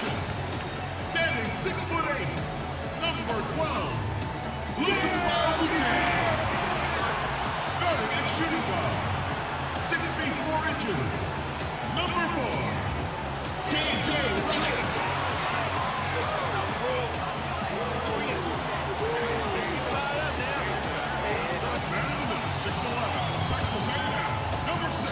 Attention! Standing 6'8", number 12, starting at shooting guard, 6 feet 4 inches, number 4, J.J. Redick. Man in the middle, 6'11", Texas A&M, number 6,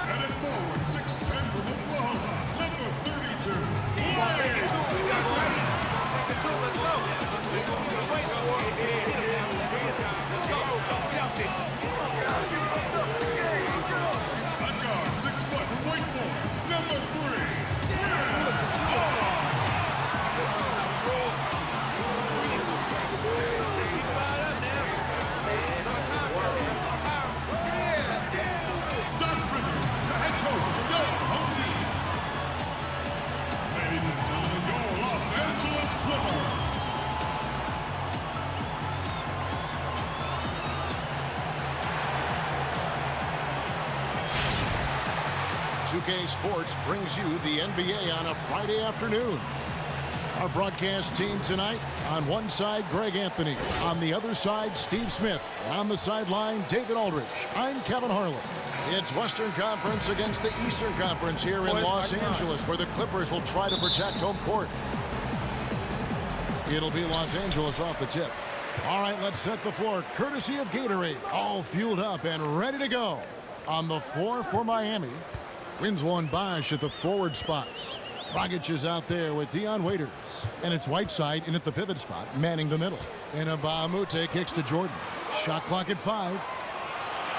headed forward, 6'10" from Oklahoma, number 32, on guard, 6 foot from Wake Forest, number 3, Doc Rivers is the head coach for your home team. Ladies and gentlemen, your Los Angeles Clippers. 2K Sports brings you the NBA on a Friday afternoon. Our broadcast team tonight, on one side, Greg Anthony. On the other side, Steve Smith. On the sideline, David Aldridge. I'm Kevin Harlan. It's Western Conference against the Eastern Conference here in Los Angeles, where the Clippers will try to protect home court. It'll be Los Angeles off the tip. All right, let's set the floor, courtesy of Gatorade. All fueled up and ready to go. On the floor for Miami, Winslow and Bosch at the forward spots. Dragić is out there with Dion Waiters. And it's Whiteside in at the pivot spot, manning the middle. And Abamute kicks to Jordan. Shot clock at 5.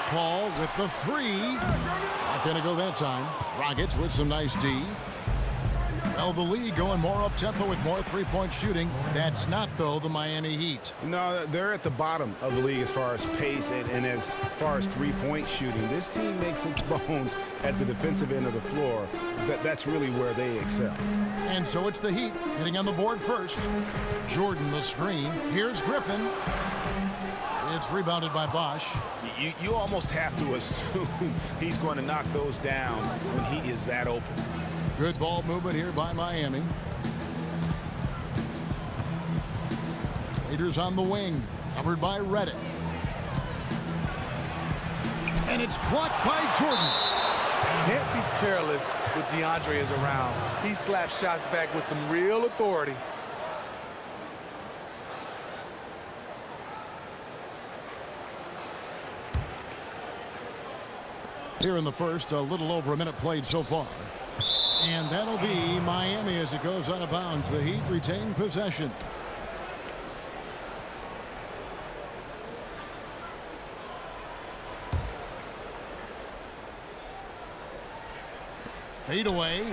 Paul with the 3. Not going to go that time. Dragić with some nice D. Well, the league going more up-tempo with more three-point shooting. That's not, though, the Miami Heat. No, they're at the bottom of the league as far as pace and as far as three-point shooting. This team makes its bones at the defensive end of the floor. That's really where they excel. And so it's the Heat hitting on the board first. Jordan the screen. Here's Griffin. It's rebounded by Bosch. You almost have to assume he's going to knock those down when he is that open. Good ball movement here by Miami. Raiders on the wing, covered by Redick. And it's blocked by Jordan. Can't be careless when DeAndre is around. He slaps shots back with some real authority. Here in the first, a little over a minute played so far. And that'll be Miami as it goes out of bounds. The Heat retain possession. Fade away.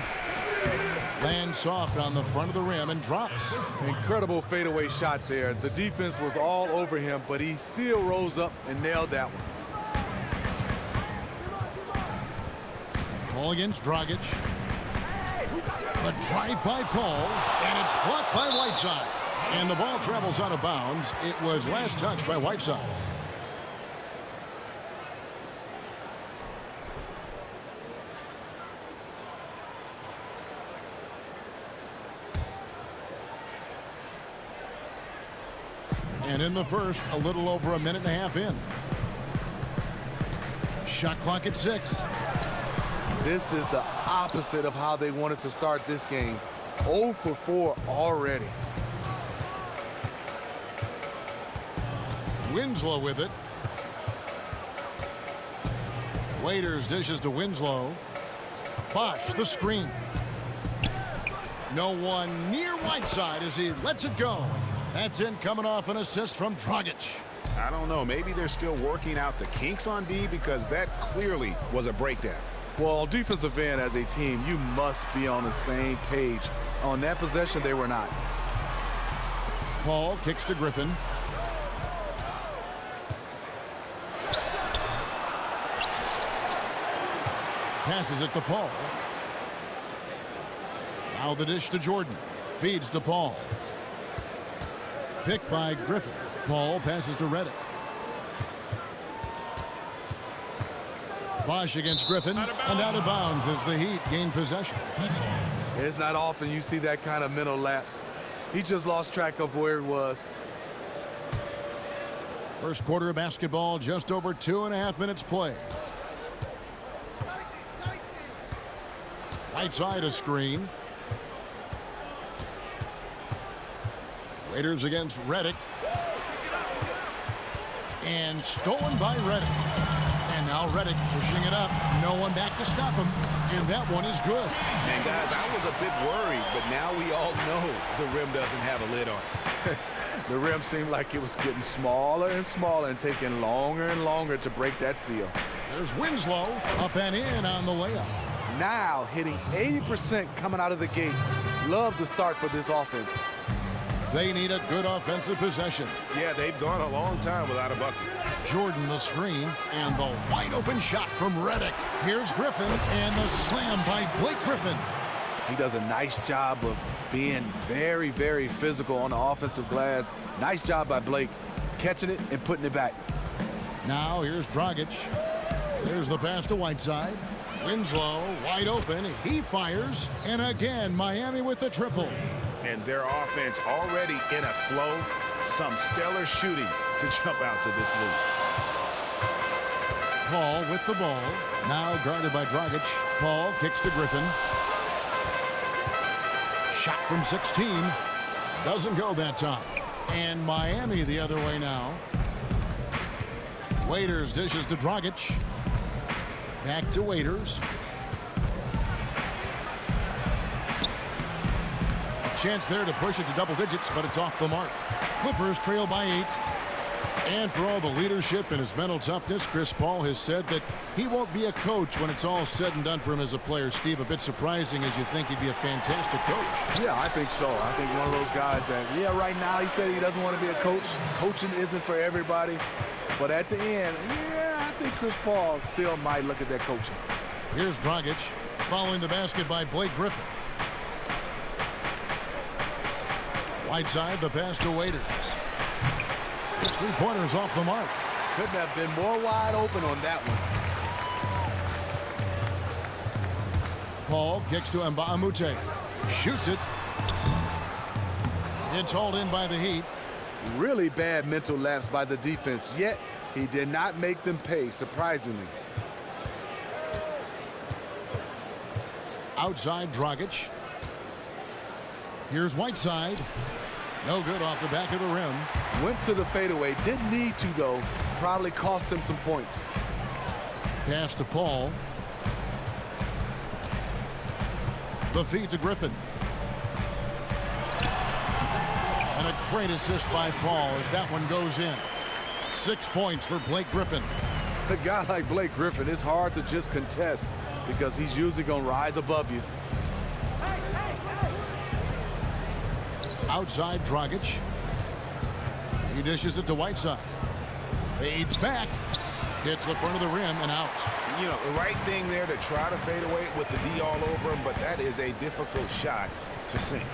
Lands soft on the front of the rim and drops. Incredible fadeaway shot there. The defense was all over him, but he still rose up and nailed that one. Ball against Dragić. The drive by Paul, and it's blocked by Whiteside. And the ball travels out of bounds. It was last touched by Whiteside. And in the first, a little over a minute and a half in. Shot clock at 6. This is the opposite of how they wanted to start this game. 0 for 4 already. Winslow with it. Waiters dishes to Winslow. Bosch the screen. No one near Whiteside as he lets it go. That's in, coming off an assist from Dragić. I don't know. Maybe they're still working out the kinks on D because that clearly was a breakdown. Well, on defensive end as a team, you must be on the same page. On that possession, they were not. Paul kicks to Griffin. Passes it to Paul. Now the dish to Jordan. Feeds to Paul. Picked by Griffin. Paul passes to Reddick. Bosch against Griffin, and out of bounds as the Heat gain possession. It's not often you see that kind of mental lapse. He just lost track of where he was. First quarter of basketball, just over 2.5 minutes play. Right side a screen. Raiders against Reddick. And stolen by Reddick. And now Reddick pushing it up. No one back to stop him. And that one is good. And guys, I was a bit worried, but now we all know the rim doesn't have a lid on it. The rim seemed like it was getting smaller and smaller and taking longer and longer to break that seal. There's Winslow up and in on the layup. Now hitting 80% coming out of the gate. Love the start for this offense. They need a good offensive possession. Yeah, they've gone a long time without a bucket. Jordan the screen and the wide open shot from Reddick. Here's Griffin and the slam by Blake Griffin. He does a nice job of being very, very physical on the offensive glass. Nice job by Blake, catching it and putting it back. Now here's Dragić. There's the pass to Whiteside. Winslow wide open. He fires. And again, Miami with the triple. And their offense already in a flow. Some stellar shooting to jump out to this lead. Paul with the ball. Now guarded by Dragić. Paul kicks to Griffin. Shot from 16. Doesn't go that time. And Miami the other way now. Waiters dishes to Dragić. Back to Waiters. Chance there to push it to double digits, but it's off the mark. Clippers trail by 8. And for all the leadership and his mental toughness, Chris Paul has said that he won't be a coach when it's all said and done for him as a player. Steve, a bit surprising as you think he'd be a fantastic coach. Yeah, I think so. I think one of those guys that, yeah, right now he said he doesn't want to be a coach. Coaching isn't for everybody. But at the end, yeah, I think Chris Paul still might look at that coaching. Here's Dragić following the basket by Blake Griffin. Whiteside, the pass to Waiters. His three-pointers off the mark. Couldn't have been more wide open on that one. Paul kicks to Mbamute. Shoots it. It's hauled in by the Heat. Really bad mental lapse by the defense, yet he did not make them pay, surprisingly. Outside Dragić. Here's Whiteside. No good off the back of the rim. Went to the fadeaway. Didn't need to, though. Probably cost him some points. Pass to Paul. The feed to Griffin. And a great assist by Paul as that one goes in. 6 points for Blake Griffin. A guy like Blake Griffin, it's hard to just contest because he's usually going to rise above you. Outside Dragić. He dishes it to Whiteside. Fades back. Hits the front of the rim and out. You know, the right thing there to try to fade away with the D all over him, but that is a difficult shot to sink.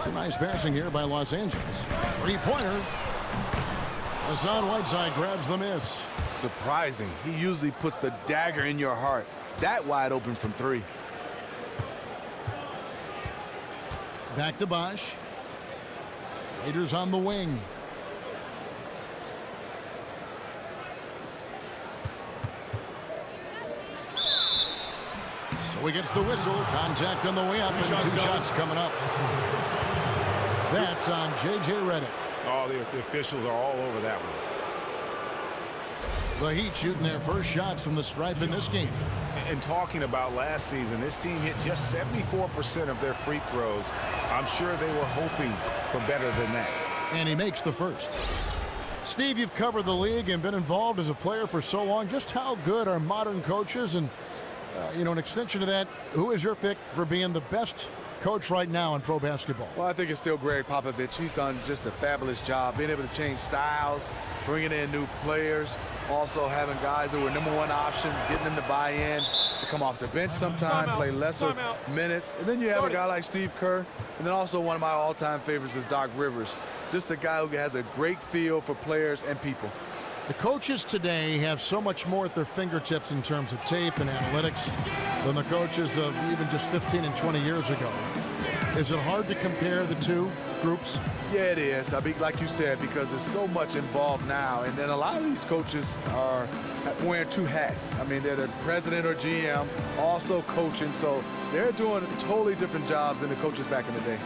Some nice passing here by Los Angeles. Three-pointer. Hassan Whiteside grabs the miss. Surprising. He usually puts the dagger in your heart. That wide open from 3. Back to Bosch. Raiders on the wing. So he gets the whistle. Contact on the way up and 2 shots coming up. That's on J.J. Redick. Oh, the officials are all over that one. The Heat shooting their first shots from the stripe in this game. And talking about last season, this team hit just 74% of their free throws. I'm sure they were hoping for better than that. And he makes the first. Steve, you've covered the league and been involved as a player for so long. Just how good are modern coaches? And, you know, an extension to that, who is your pick for being the best coach right now in pro basketball? Well, I think it's still Greg Popovich. He's done just a fabulous job being able to change styles, bringing in new players, also having guys that were #1 option, getting them to buy in. to come off the bench sometime, play lesser minutes. And then you have a guy like Steve Kerr. And then also one of my all-time favorites is Doc Rivers. Just a guy who has a great feel for players and people. The coaches today have so much more at their fingertips in terms of tape and analytics than the coaches of even just 15 and 20 years ago. Is it hard to compare the two groups? Yeah, it is. I mean, like you said, because there's so much involved now. And then a lot of these coaches are wearing two hats. I mean, they're the president or GM, also coaching. So they're doing totally different jobs than the coaches back in the day.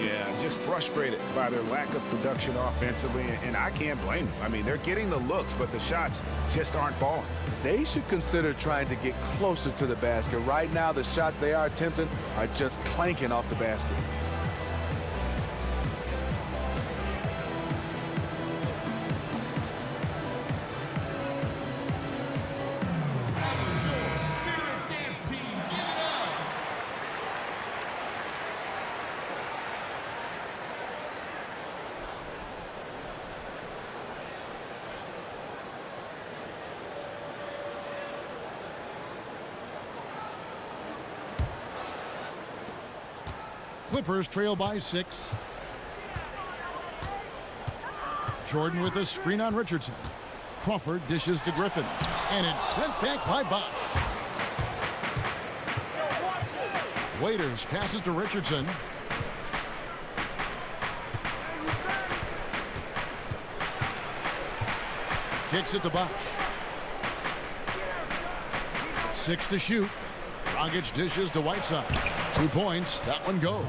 Yeah, just frustrated by their lack of production offensively, and I can't blame them. I mean, they're getting the looks, but the shots just aren't falling. They should consider trying to get closer to the basket. Right now, the shots they are attempting are just clanking off the basket. Clippers trail by 6. Jordan with a screen on Richardson. Crawford dishes to Griffin. And it's sent back by Bosch. Waiters passes to Richardson. Kicks it to Bosch. 6 to shoot. Dragić dishes to Whiteside. 2 points. That one goes.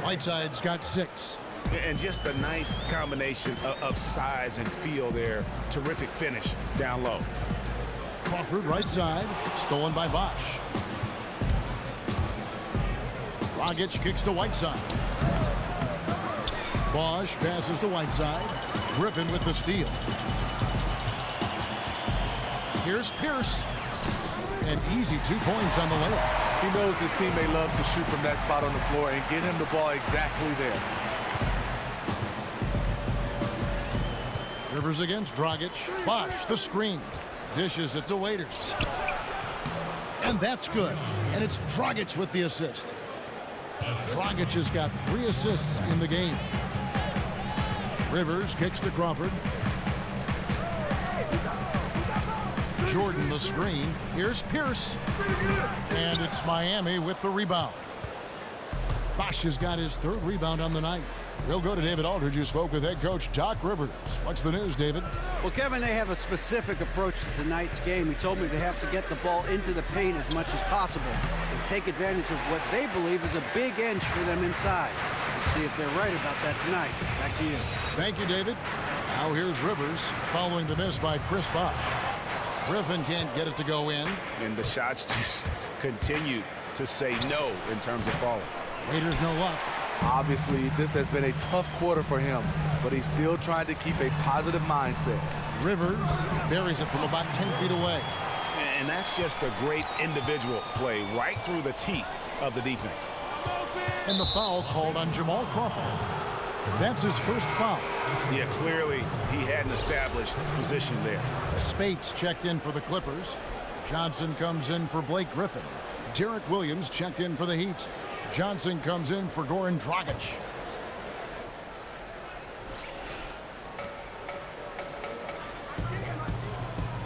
Whiteside's got 6. And just a nice combination of size and feel there. Terrific finish down low. Crawford right side. Stolen by Bosch. Dragić kicks to Whiteside. Bosch passes to Whiteside. Griffin with the steal. Here's Pierce. An easy 2 points on the layup. He knows his teammate loves to shoot from that spot on the floor and get him the ball exactly there. Rivers against Dragić. Bosch the screen. Dishes it to Waiters. And that's good. And it's Dragić with the assist. Dragić has got 3 assists in the game. Rivers kicks to Crawford. Jordan the screen. Here's Pierce. And it's Miami with the rebound. Bosch has got his 3rd rebound on the night. We'll go to David Aldridge, who spoke with head coach Doc Rivers. What's the news, David? Well, Kevin, they have a specific approach to tonight's game. He told me they have to get the ball into the paint as much as possible and take advantage of what they believe is a big inch for them inside. We'll see if they're right about that tonight. Back to you. Thank you, David. Now here's Rivers following the miss by Chris Bosch. Griffin can't get it to go in. And the shots just continue to say no in terms of falling. Raiders no luck. Obviously, this has been a tough quarter for him, but he's still trying to keep a positive mindset. Rivers buries it from about 10 feet away. And that's just a great individual play right through the teeth of the defense. And the foul called on Jamal Crawford. That's his first foul. Yeah, clearly he hadn't established position there. Spates checked in for the Clippers. Johnson comes in for Blake Griffin. Derek Williams checked in for the Heat. Johnson comes in for Goran Dragić.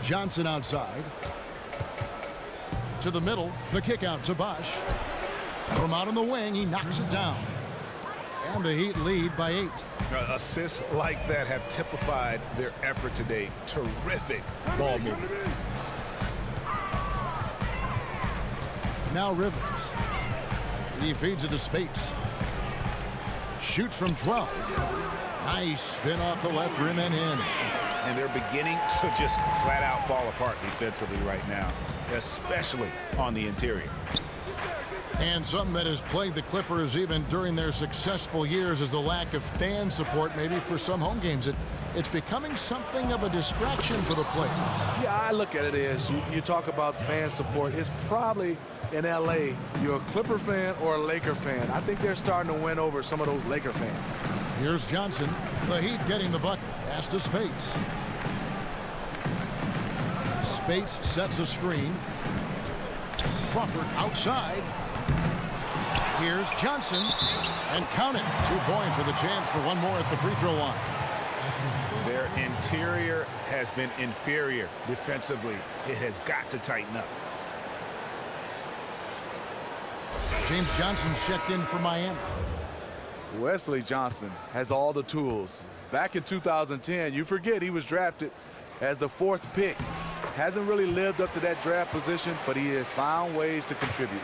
Johnson outside. To the middle, the kick out to Bosch. From out on the wing, he knocks it down. And the Heat lead by 8. Assists like that have typified their effort today. Terrific ball movement. Now Rivers. He feeds it to Spates. Shoots from 12. Nice spin off the left rim and in. And they're beginning to just flat out fall apart defensively right now, especially on the interior. And something that has plagued the Clippers even during their successful years is the lack of fan support, maybe for some home games. It's becoming something of a distraction for the players. Yeah, I look at it as you talk about fan support. It's probably in L.A. you're a Clipper fan or a Laker fan. I think they're starting to win over some of those Laker fans. Here's Johnson. The Heat getting the bucket. Pass to Spates. Spates sets a screen. Crawford outside. Here's Johnson. And count it. 2 points with a chance for one more at the free throw line. Their interior has been inferior defensively. It has got to tighten up. James Johnson's checked in for Miami. Wesley Johnson has all the tools. Back in 2010, you forget he was drafted as the 4th pick. Hasn't really lived up to that draft position, but he has found ways to contribute.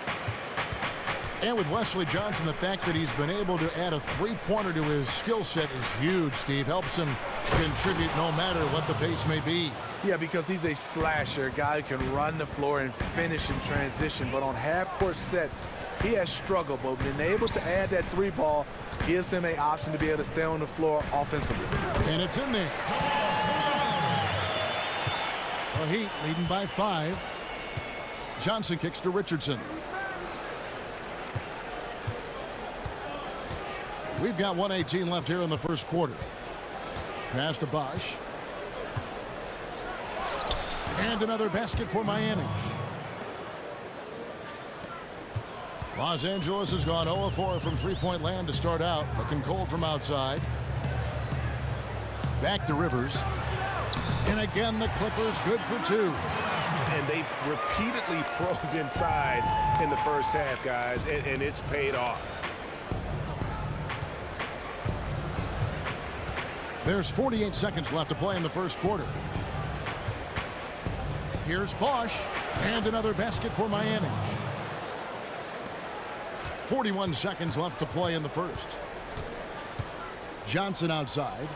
And with Wesley Johnson, the fact that he's been able to add a three-pointer to his skill set is huge, Steve. Helps him contribute no matter what the pace may be. Yeah, because he's a slasher, a guy who can run the floor and finish in transition. But on half-court sets, he has struggled. But being able to add that 3-ball gives him an option to be able to stay on the floor offensively. And it's in there. The Heat leading by 5. Johnson kicks to Richardson. We've got 1:18 left here in the first quarter. Pass to Bosch. And another basket for Miami. Los Angeles has gone 0 of 4 from three-point land to start out. Looking cold from outside. Back to Rivers. And again, the Clippers good for 2. And they've repeatedly probed inside in the first half, guys, and it's paid off. There's 48 seconds left to play in the first quarter. Here's Bosch. And another basket for Miami. 41 seconds left to play in the first. Johnson outside.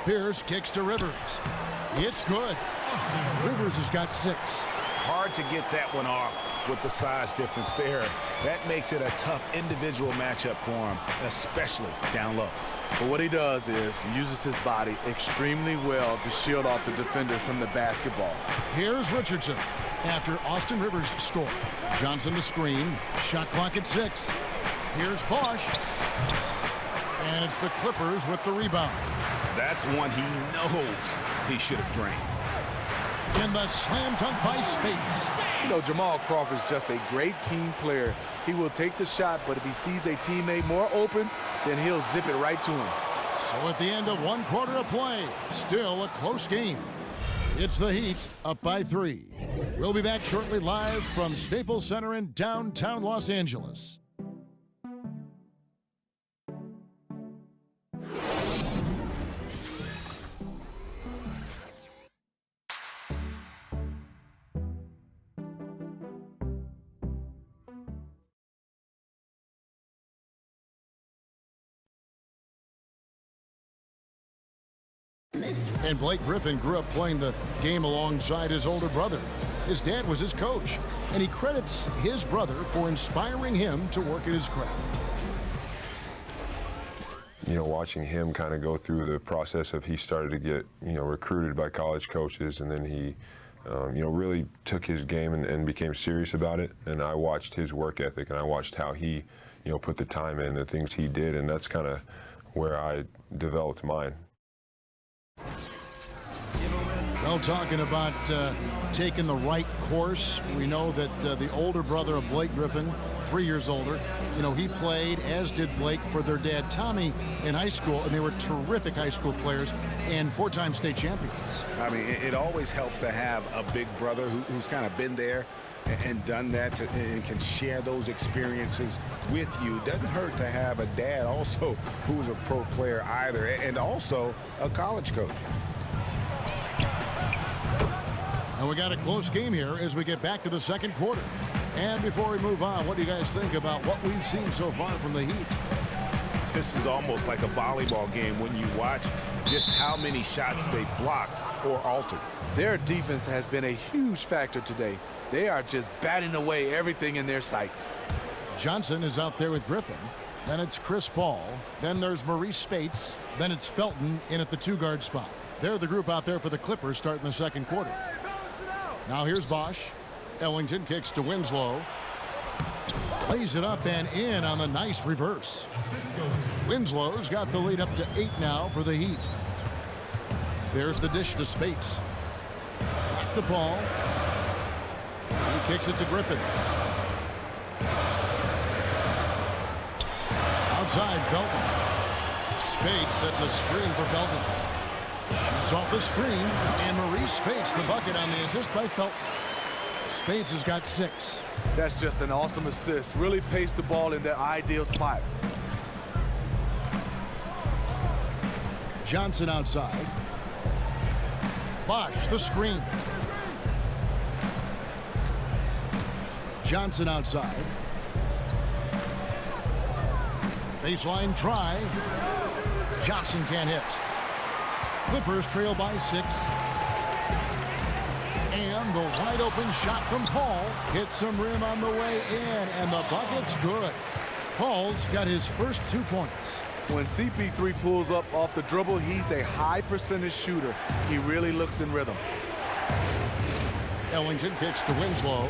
Pierce kicks to Rivers. It's good. Rivers has got 6. Hard to get that one off with the size difference there. That makes it a tough individual matchup for him, especially down low. But what he does is uses his body extremely well to shield off the defenders from the basketball. Here's Richardson after Austin Rivers scored. Johnson to screen. Shot clock at 6. Here's Bosch. And it's the Clippers with the rebound. That's one he knows he should have drained. In the slam dunk by Space. You know, Jamal Crawford's just a great team player. He will take the shot, but if he sees a teammate more open, then he'll zip it right to him. So at the end of 1 quarter of play, still a close game. It's the Heat up by 3. We'll be back shortly live from Staples Center in downtown Los Angeles. And Blake Griffin grew up playing the game alongside his older brother. His dad was his coach, and he credits his brother for inspiring him to work at his craft. You know, watching him kind of go through the process of he started to get, recruited by college coaches, and then he, really took his game and became serious about it. And I watched his work ethic, and I watched how he, put the time in, the things he did, and that's kind of where I developed mine. Well, talking about taking the right course, we know that the older brother of Blake Griffin, 3 years older, he played, as did Blake, for their dad Tommy in high school, and they were terrific high school players and 4-time state champions. I mean, it always helps to have a big brother who's kind of been there and done that and can share those experiences with you. Doesn't hurt to have a dad also who's a pro player either, and also a college coach. And we got a close game here as we get back to the second quarter. And before we move on, what do you guys think about what we've seen so far from the Heat? This is almost like a volleyball game when you watch just how many shots they blocked or altered. Their defense has been a huge factor today. They are just batting away everything in their sights. Johnson is out there with Griffin. Then it's Chris Paul. Then there's Maurice Spates. Then it's Felton in at the 2-guard spot. They're the group out there for the Clippers starting the second quarter. Now here's Bosch. Ellington kicks to Winslow. Lays it up and in on the nice reverse. Winslow's got the lead up to 8 now for the Heat. There's the dish to Spates. Back to Paul. kicks it to Griffin. Outside, Felton. Spade sets a screen for Felton. Shoots off the screen, and Maurice Spates the bucket on the assist by Felton. Spates has got 6. That's just an awesome assist. Really paced the ball in their ideal spot. Johnson outside. Bosch, the screen. Johnson outside. Baseline try. Johnson can't hit. Clippers trail by 6. And the wide open shot from Paul hits some rim on the way in, and the bucket's good. Paul's got his first 2 points. When CP3 pulls up off the dribble, he's a high percentage shooter. He really looks in rhythm. Ellington kicks to Winslow.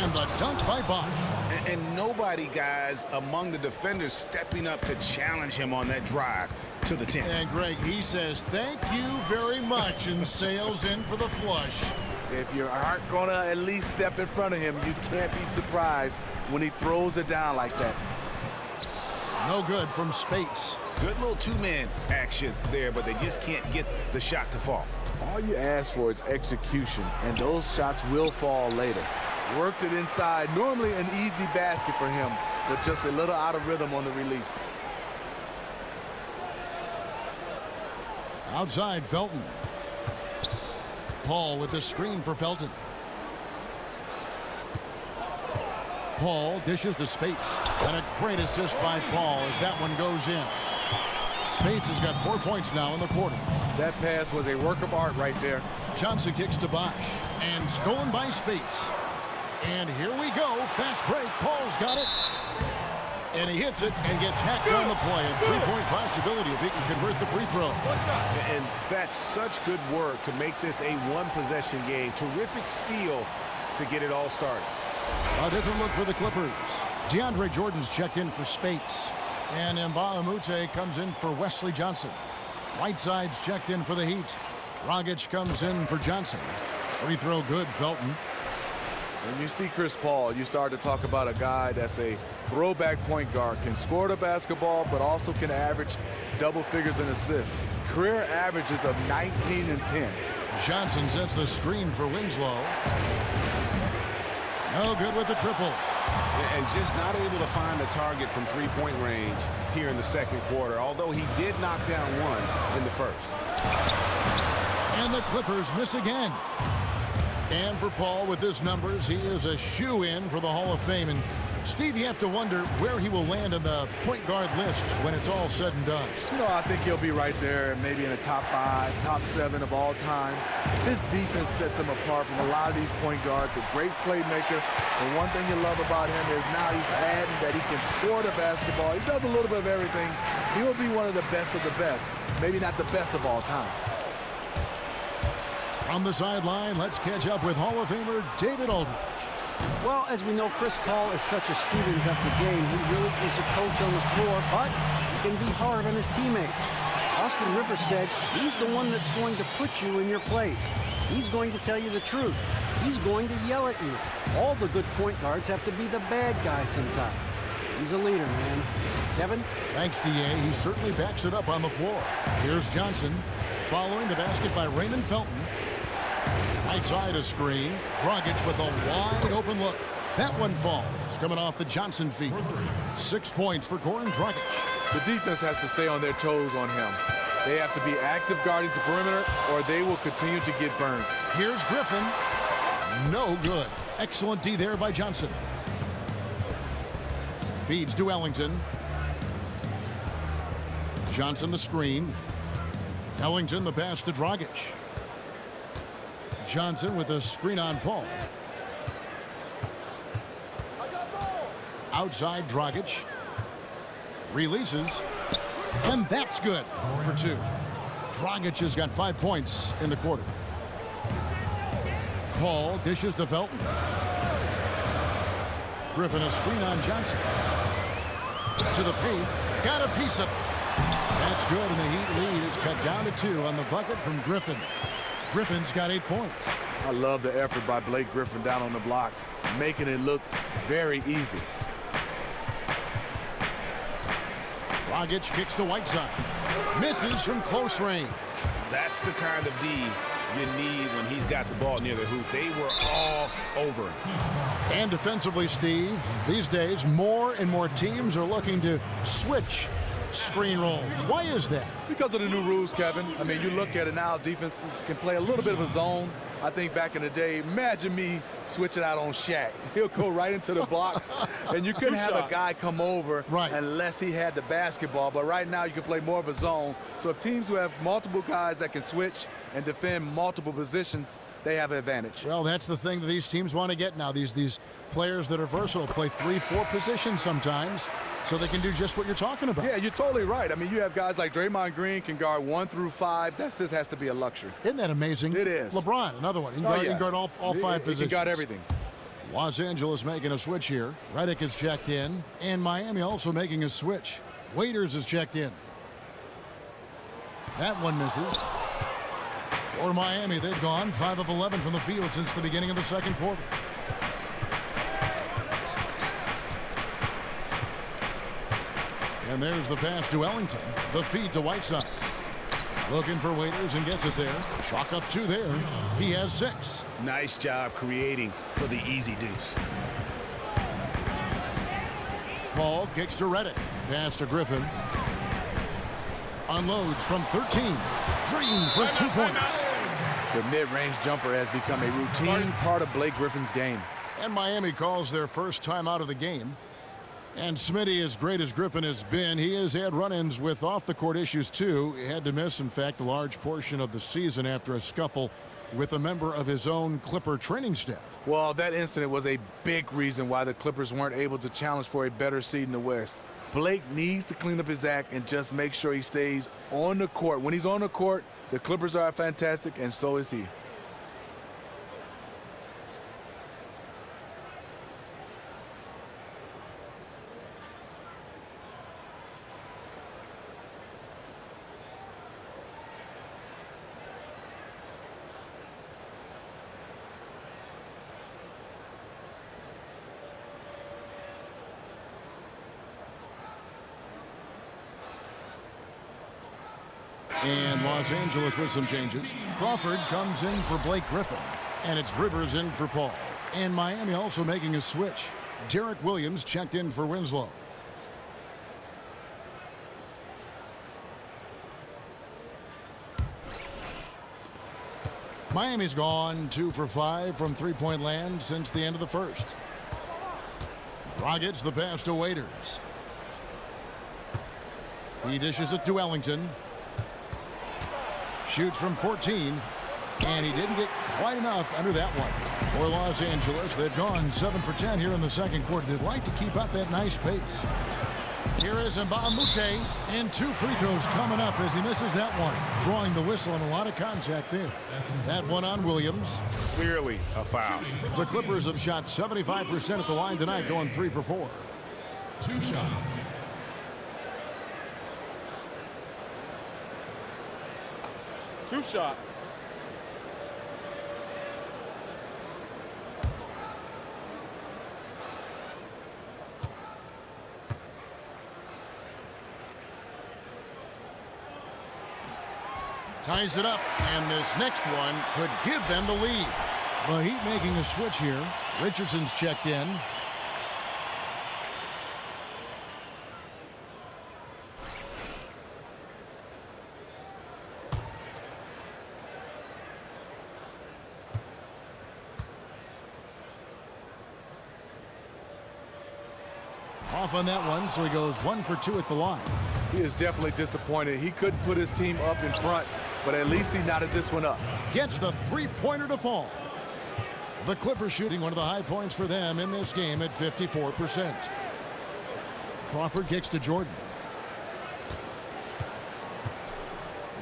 And the dunk by Bosch. And nobody, guys, among the defenders stepping up to challenge him on that drive to the 10. And Greg, he says, thank you very much, and sails in for the flush. If you aren't going to at least step in front of him, you can't be surprised when he throws it down like that. No good from Spates. Good little two-man action there, but they just can't get the shot to fall. All you ask for is execution, and those shots will fall later. Worked it inside. Normally an easy basket for him, but just a little out of rhythm on the release. Outside, Felton. Paul with the screen for Felton. Paul dishes to Spates. And a great assist by Paul as that one goes in. Spates has got 4 points now in the quarter. That pass was a work of art right there. Johnson kicks to Bosch. And stolen by Spates. And here we go. Fast break. Paul's got it. And he hits it and gets hacked on the play. A three-point possibility if he can convert the free throw. And that's such good work to make this a one-possession game. Terrific steal to get it all started. A different look for the Clippers. DeAndre Jordan's checked in for Spates. And Mbah-a-Moute comes in for Wesley Johnson. Whiteside's checked in for the Heat. Dragić comes in for Johnson. Free throw good, Felton. When you see Chris Paul, you start to talk about a guy that's a throwback point guard, can score the basketball, but also can average double figures in assists. Career averages of 19 and 10. Johnson sets the screen for Winslow. No good with the triple. And just not able to find the target from three-point range here in the second quarter, although he did knock down one in the first. And the Clippers miss again. And for Paul, with his numbers, he is a shoo-in for the Hall of Fame. And Steve, you have to wonder where he will land on the point guard list when it's all said and done. You know, I think he'll be right there, maybe in the top 5, top 7 of all time. His defense sets him apart from a lot of these point guards. A great playmaker. And one thing you love about him is now he's adding that he can score the basketball. He does a little bit of everything. He will be one of the best of the best. Maybe not the best of all time. From the sideline, let's catch up with Hall of Famer David Aldridge. Well, as we know, Chris Paul is such a student of the game. He really is a coach on the floor, but he can be hard on his teammates. Austin Rivers said he's the one that's going to put you in your place. He's going to tell you the truth. He's going to yell at you. All the good point guards have to be the bad guy sometimes. He's a leader, man. Kevin? Thanks, D.A. He certainly backs it up on the floor. Here's Johnson, following the basket by Raymond Felton. Right side a screen. Dragić with a wide open look. That one falls, coming off the Johnson feet. 6 points for Goran Dragić. The defense has to stay on their toes on him. They have to be active guarding the perimeter, or they will continue to get burned. Here's Griffin. No good. Excellent D there by Johnson. Feeds to Ellington. Johnson the screen. Ellington the pass to Dragić. Johnson with a screen on Paul. Outside Dragić. Releases. And that's good for 2. Dragić has got 5 points in the quarter. Paul dishes to Felton. Griffin a screen on Johnson. To the paint. Got a piece of it. That's good, and the Heat lead is cut down to 2 on the bucket from Griffin. Griffin's got 8 points. I love the effort by Blake Griffin down on the block, making it look very easy. Dragić kicks to Whiteside. Misses from close range. That's the kind of D you need when he's got the ball near the hoop. They were all over him. And defensively, Steve, these days more and more teams are looking to switch screen roles. Why is that? Because of the new rules, Kevin. I mean, you look at it now, defenses can play a little bit of a zone. I think back in the day, imagine me switching out on Shaq. He'll go right into the blocks, and you couldn't have a guy come over unless he had the basketball. But right now, you can play more of a zone. So if teams who have multiple guys that can switch and defend multiple positions, they have an advantage. Well, that's the thing that these teams want to get now. These players that are versatile play 3-4 positions sometimes, so they can do just what you're talking about. Yeah, you're totally right. I mean, you have guys like Draymond Green can guard 1 through 5. That just has to be a luxury. Isn't that amazing? It is. LeBron, another one. He can guard all 5 positions. He can guard everything. Los Angeles making a switch here. Redick is checked in, and Miami also making a switch. Waiters is checked in. That one misses. For Miami, they've gone 5 of 11 from the field since the beginning of the second quarter. And there's the pass to Ellington. The feed to Whiteside. Looking for Waiters and gets it there. Chalk up 2 there. He has 6. Nice job creating for the easy deuce. Paul kicks to Redick. Pass to Griffin. Unloads from 13. Green for 2 points. The mid-range jumper has become a routine part of Blake Griffin's game. And Miami calls their first time out of the game. And Smitty, as great as Griffin has been, he has had run-ins with off-the-court issues, too. He had to miss, in fact, a large portion of the season after a scuffle with a member of his own Clipper training staff. Well, that incident was a big reason why the Clippers weren't able to challenge for a better seed in the West. Blake needs to clean up his act and just make sure he stays on the court. When he's on the court, the Clippers are fantastic, and so is he. And Los Angeles with some changes. Crawford comes in for Blake Griffin. And it's Rivers in for Paul. And Miami also making a switch. Derek Williams checked in for Winslow. Miami's gone 2 for 5 from three-point land since the end of the first. Dragić the pass to Waiters. He dishes it to Ellington. Shoots from 14, and he didn't get quite enough under that one. For Los Angeles, they've gone 7 for 10 here in the second quarter. They'd like to keep up that nice pace. Here is Mbamute, and 2 free throws coming up as he misses that one. Drawing the whistle and a lot of contact there. That one on Williams. Clearly a foul. The Clippers have shot 75% at the line tonight, going 3 for 4. 2 shots. Two shots. Ties it up, and this next one could give them the lead. The Heat making a switch here. Richardson's checked in. Off on that one, so he goes 1 for 2 at the line. He is definitely disappointed. He couldn't put his team up in front, but at least he knotted this one up. Gets the three-pointer to fall. The Clippers shooting one of the high points for them in this game at 54%. Crawford kicks to Jordan.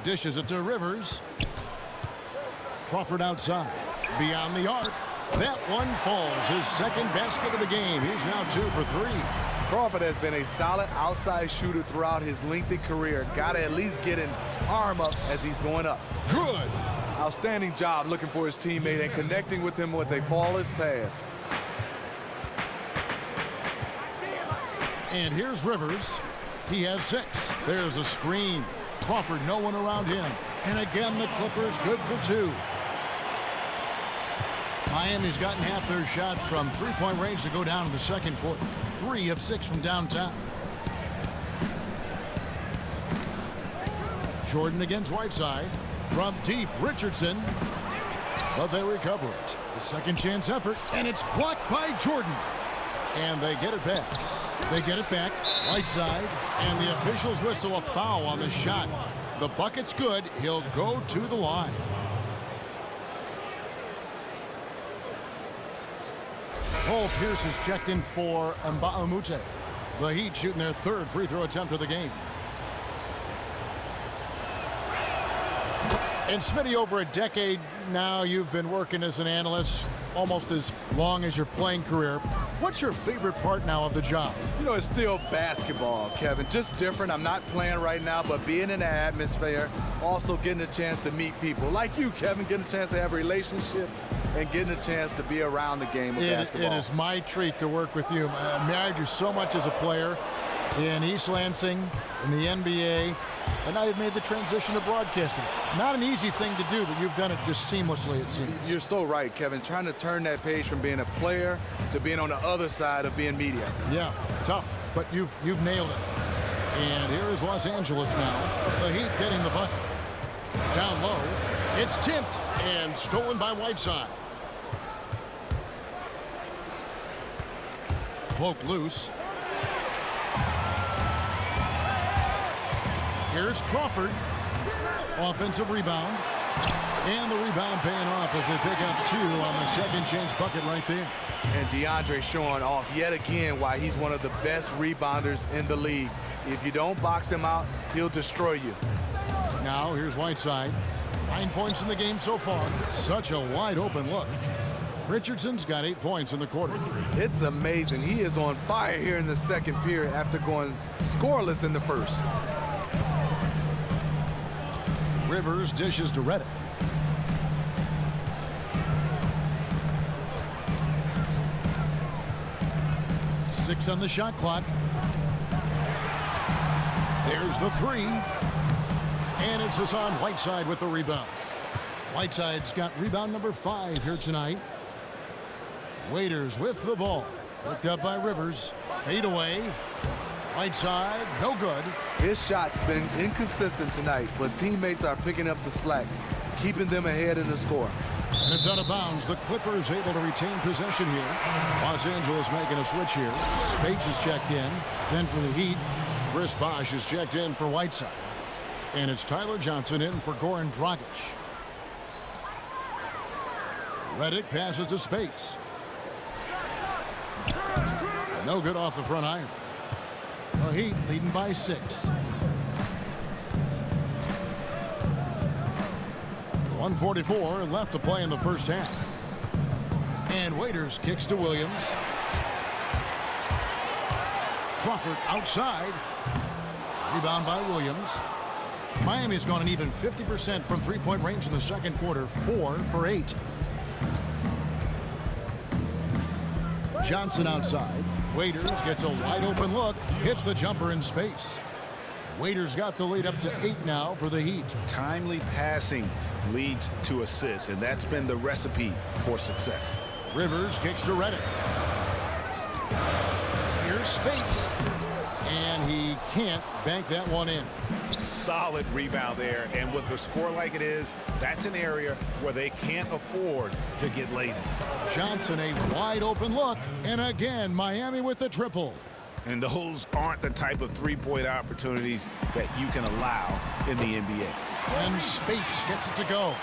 Dishes it to Rivers. Crawford outside. Beyond the arc. That one falls. His second basket of the game. He's now 2 for 3. Crawford has been a solid outside shooter throughout his lengthy career. Got to at least get an arm up as he's going up. Good. Outstanding job looking for his teammate and connecting with him with a flawless pass. And here's Rivers. He has 6. There's a screen. Crawford, no one around him. And again, the Clippers good for 2. Miami's gotten half their shots from three-point range to go down in the second quarter. 3 of 6 from downtown. Jordan against Whiteside. From deep, Richardson. But they recover it. The second chance effort, and it's blocked by Jordan. And they get it back. They get it back. Whiteside, and the officials whistle a foul on the shot. The bucket's good. He'll go to the line. Paul Pierce is checked in for Mbamute. The Heat shooting their 3rd free throw attempt of the game. And Smitty, over a decade now, you've been working as an analyst almost as long as your playing career. What's your favorite part now of the job? You know, it's still basketball, Kevin. Just different. I'm not playing right now, but being in the atmosphere, also getting a chance to meet people. Like you, Kevin, getting a chance to have relationships and getting a chance to be around the game of basketball. It is my treat to work with you. I admired you so much as a player in East Lansing, in the NBA, and now you've made the transition to broadcasting. Not an easy thing to do, but you've done it just seamlessly, it seems. You're so right, Kevin. Trying to turn that page from being a player to being on the other side of being media. Yeah, tough, but you've nailed it. And here is Los Angeles now. The Heat getting the bucket. Down low. It's tipped and stolen by Whiteside. Poke loose. Here's Crawford. Offensive rebound. And the rebound paying off as they pick up 2 on the second chance bucket right there. And DeAndre showing off yet again why he's one of the best rebounders in the league. If you don't box him out, he'll destroy you. Now here's Whiteside. 9 points in the game so far. Such a wide open look. Richardson's got 8 points in the quarter. It's amazing. He is on fire here in the second period after going scoreless in the first. Rivers dishes to Reddick. Six on the shot clock. There's the 3. And it's Hassan Whiteside with the rebound. Whiteside's got rebound number 5 here tonight. Waiters with the ball. Picked up by Rivers. Fade away. Whiteside, no good. His shot's been inconsistent tonight, but teammates are picking up the slack, keeping them ahead in the score. And it's out of bounds. The Clippers able to retain possession here. Los Angeles making a switch here. Spades is checked in. Then for the Heat, Chris Bosh is checked in for Whiteside. And it's Tyler Johnson in for Goran Dragić. Reddick passes to Spades. No good off the front iron. The Heat leading by 6. 1:44 left to play in the first half. And Waiters kicks to Williams. Crawford outside. Rebound by Williams. Miami's gone an even 50% from three-point range in the second quarter. 4 for 8. Johnson outside. Waiters gets a wide open look. Hits the jumper in space. Waiters got the lead up to 8 now for the Heat. Timely passing leads to assists, and that's been the recipe for success. Rivers kicks to Reddick. Here's Spades. And he can't bank that one in. Solid rebound there, and with the score like it is, that's an area where they can't afford to get lazy. Johnson, a wide open look, and again Miami with the triple. And those aren't the type of three-point opportunities that you can allow in the NBA. And Spades gets it to go.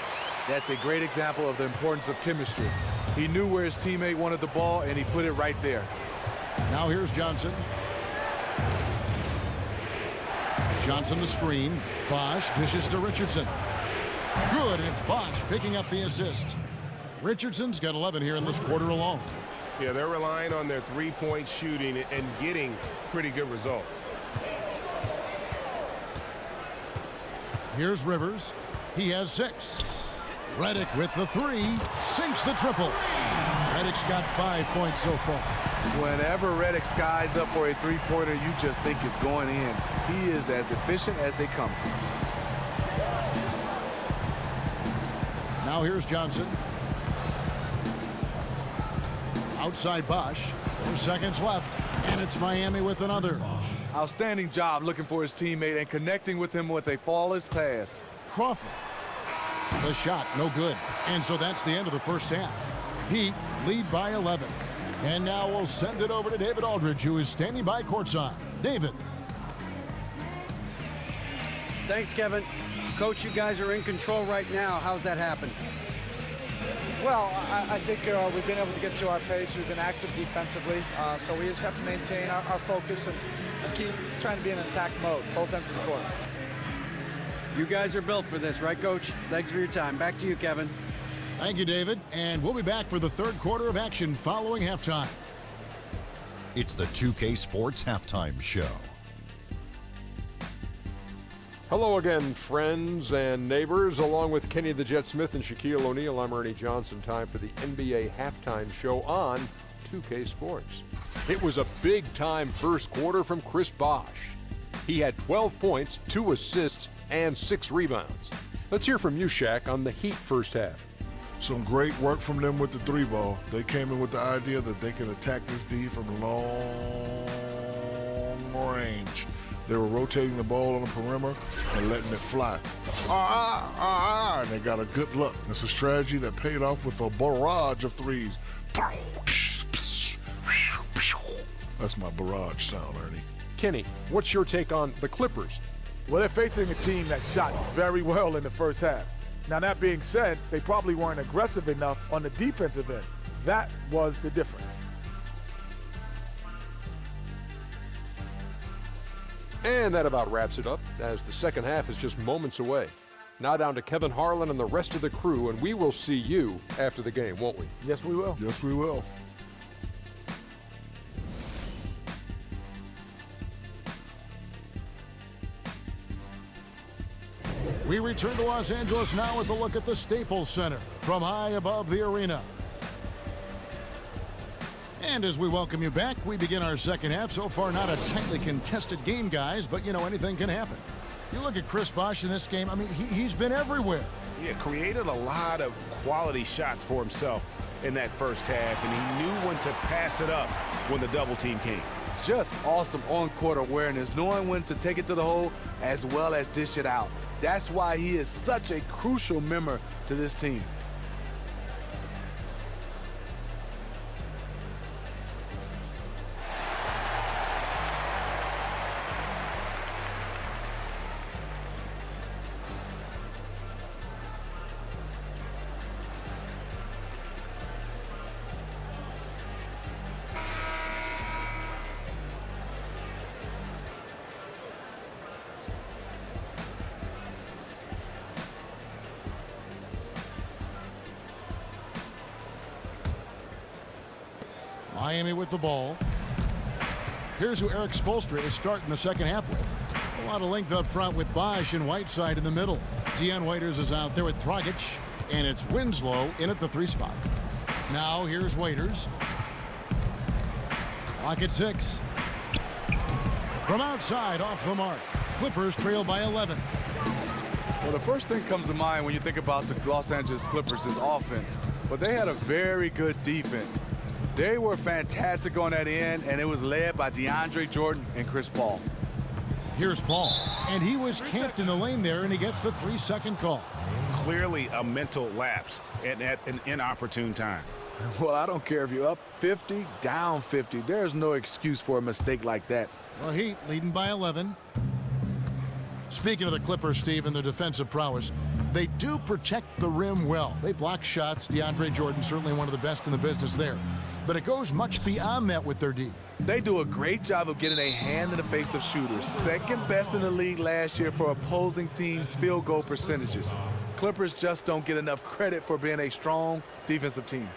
That's a great example of the importance of chemistry. He knew where his teammate wanted the ball, and he put it right there. Now here's Johnson. Johnson the screen. Bosh dishes to Richardson. Good, it's Bosh picking up the assist. Richardson's got 11 here in this quarter alone. Yeah, they're relying on their three-point shooting and getting pretty good results. Here's Rivers. He has 6. Redick with the three, sinks the triple. Redick's got 5 points so far. Whenever Redick skies up for a three-pointer, you just think it's going in. He is as efficient as they come. Now here's Johnson. Outside Bosch. 4 seconds left, and it's Miami with another. Outstanding job looking for his teammate and connecting with him with a flawless pass. Crawford. The shot, no good. And so that's the end of the first half. Heat lead by 11. And now we'll send it over to David Aldridge, who is standing by courtside. David. Thanks, Kevin. Coach, you guys are in control right now. How's that happen? Well, I think we've been able to get to our pace. We've been active defensively, so we just have to maintain our focus and keep trying to be in an attack mode, both ends of the court. You guys are built for this, right, Coach? Thanks for your time. Back to you, Kevin. Thank you, David. And we'll be back for the third quarter of action following halftime. It's the 2K Sports Halftime Show. Hello again, friends and neighbors. Along with Kenny the Jet Smith and Shaquille O'Neal, I'm Ernie Johnson. Time for the NBA Halftime Show on 2K Sports. It was a big-time first quarter from Chris Bosh. He had 12 points, 2 assists, and 6 rebounds. Let's hear from you, Shaq, on the Heat first half. Some great work from them with the three ball. They came in with the idea that they can attack this D from long range. They were rotating the ball on the perimeter and letting it fly. And they got a good look. It's a strategy that paid off with a barrage of threes. That's my barrage sound, Ernie. Kenny, what's your take on the Clippers? Well, they're facing a team that shot very well in the first half. Now, that being said, they probably weren't aggressive enough on the defensive end. That was the difference. And that about wraps it up, as the second half is just moments away. Now down to Kevin Harlan and the rest of the crew, and we will see you after the game, won't we? Yes, we will. Yes, we will. We return to Los Angeles now with a look at the Staples Center from high above the arena. And as we welcome you back, we begin our second half. So far, not a tightly contested game, guys, but, you know, anything can happen. You look at Chris Bosh in this game, I mean, he's been everywhere. Yeah, created a lot of quality shots for himself in that first half, and he knew when to pass it up when the double team came. Just awesome on-court awareness, knowing when to take it to the hole as well as dish it out. That's why he is such a crucial member to this team. Miami with the ball. Here's who Eric Spoelstra is starting the second half with. A lot of length up front with Bosh and Whiteside in the middle. Dion Waiters is out there with Dragić, and it's Winslow in at the 3 spot. Now here's Waiters. Clock at 6. From outside, off the mark. Clippers trail by 11. Well, the first thing comes to mind when you think about the Los Angeles Clippers is offense, but they had a very good defense. They were fantastic on that end, and it was led by DeAndre Jordan and Chris Paul. Here's Paul, and he was camped in the lane there, and he gets the 3-second call. Clearly a mental lapse at an inopportune time. Well, I don't care if you're up 50, down 50. There's no excuse for a mistake like that. Well, Heat leading by 11. Speaking of the Clippers, Steve, and their defensive prowess, they do protect the rim well. They block shots. DeAndre Jordan, certainly one of the best in the business there. But it goes much beyond that with their D. They do a great job of getting a hand in the face of shooters. Second best in the league last year for opposing teams' field goal percentages. Clippers just don't get enough credit for being a strong defensive team.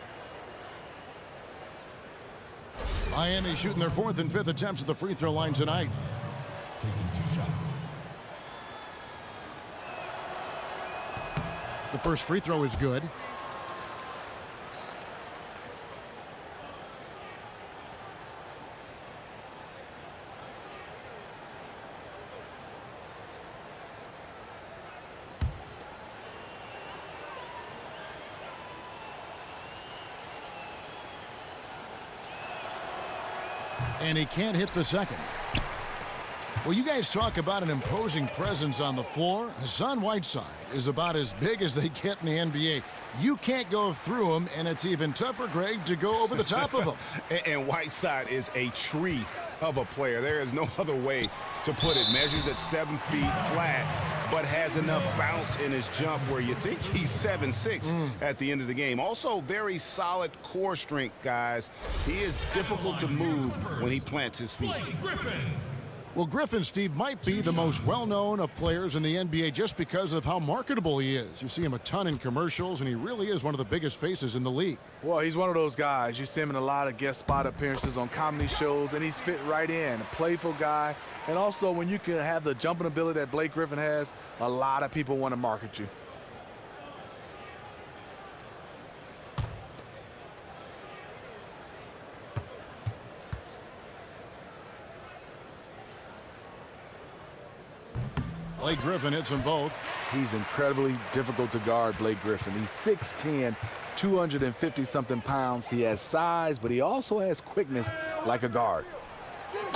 Miami shooting their 4th and 5th attempts at the free throw line tonight. The first free throw is good. And he can't hit the second. Well, you guys talk about an imposing presence on the floor. Hassan Whiteside is about as big as they get in the NBA. You can't go through him, and it's even tougher, Greg, to go over the top of him. And Whiteside is a tree of a player. There is no other way to put it. Measures at 7 feet flat, but has enough bounce in his jump where you think he's 7'6" at the end of the game. Also, very solid core strength, guys. He is difficult to move when he plants his feet. Well, Griffin, Steve, might be the most well-known of players in the NBA just because of how marketable he is. You see him a ton in commercials, and he really is one of the biggest faces in the league. Well, he's one of those guys. You see him in a lot of guest spot appearances on comedy shows, and he's fit right in. A playful guy. And also, when you can have the jumping ability that Blake Griffin has, a lot of people want to market you. Blake Griffin hits them both. He's incredibly difficult to guard, Blake Griffin. He's 6'10", 250-something pounds. He has size, but he also has quickness like a guard.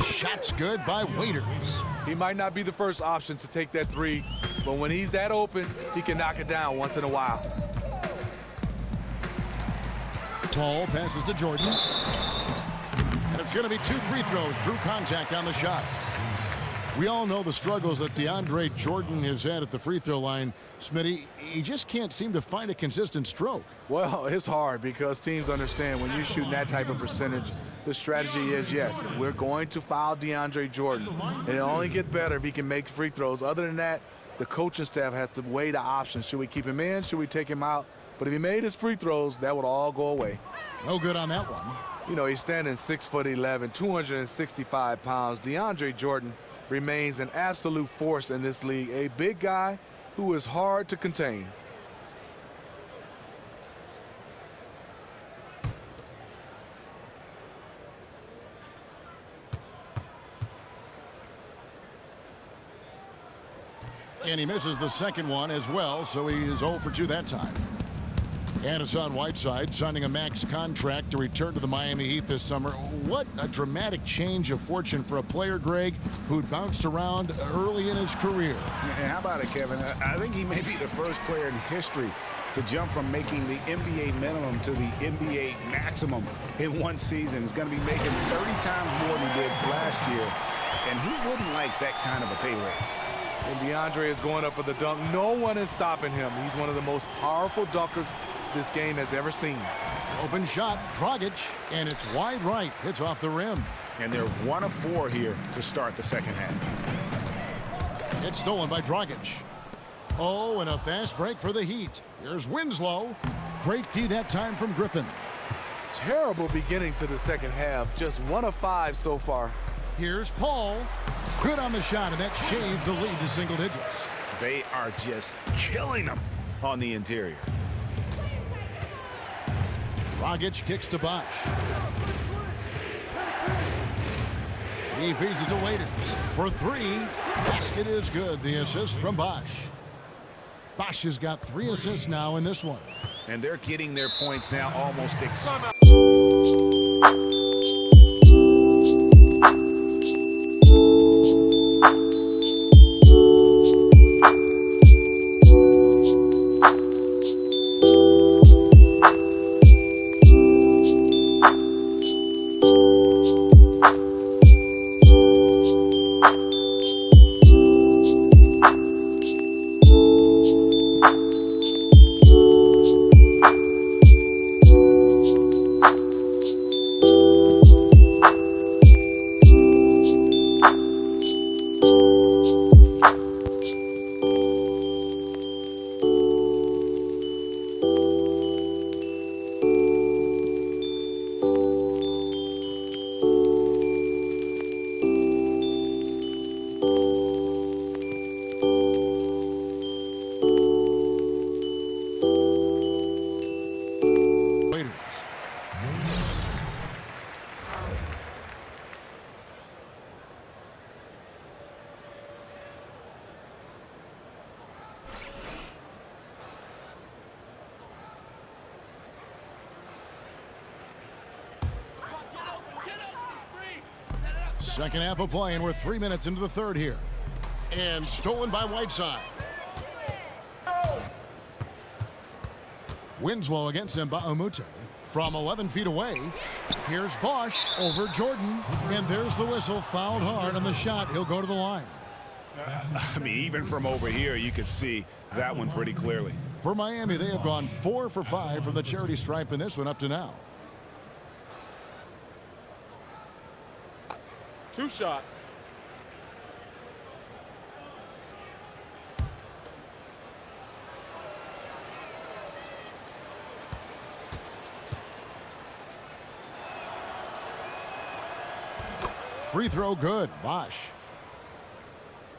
Shot's good by Waiters. He might not be the first option to take that three, but when he's that open, he can knock it down once in a while. Tall passes to Jordan. And it's going to be 2 free throws. Drew contact on the shot. We all know the struggles that DeAndre Jordan has had at the free throw line. Smitty, he just can't seem to find a consistent stroke. Well, it's hard because teams understand when you're shooting that type of percentage, the strategy is, yes, we're going to foul DeAndre Jordan. And it'll only get better if he can make free throws. Other than that, the coaching staff has to weigh the options. Should we keep him in? Should we take him out? But if he made his free throws, that would all go away. No good on that one. You know, he's standing 6'11", 265 pounds. DeAndre Jordan remains an absolute force in this league, a big guy who is hard to contain. And he misses the second one as well, so he is 0 for 2 that time. And Hassan Whiteside signing a max contract to return to the Miami Heat this summer. What a dramatic change of fortune for a player, Greg, who'd bounced around early in his career. And how about it, Kevin? I think he may be the first player in history to jump from making the NBA minimum to the NBA maximum in one season. He's going to be making 30 times more than he did last year, and who wouldn't like that kind of a pay raise? And DeAndre is going up for the dunk. No one is stopping him. He's one of the most powerful dunkers this game has ever seen. Open shot, Dragić, and it's wide right. It's off the rim. And they're 1 of 4 here to start the second half. It's stolen by Dragić. Oh, and a fast break for the Heat. Here's Winslow. Great D that time from Griffin. Terrible beginning to the second half. Just 1 of 5 so far. Here's Paul. Good on the shot, and that shaves the lead to single digits. They are just killing them on the interior. Dragić kicks to Bosch. He feeds it to Waiters. For 3, basket is good. The assist from Bosch. Bosch has got 3 assists now in this one. And they're getting their points now almost Second half of play, and we're 3 minutes into the third here. And stolen by Whiteside. Winslow against Mbahumute from 11 feet away. Here's Bosch over Jordan, and there's the whistle. Fouled hard on the shot. He'll go to the line. I mean, even from over here, you could see that one pretty clearly. For Miami, they have gone 4 for 5 from the charity stripe in this one up to now. 2 shots. Free throw good. Bosch.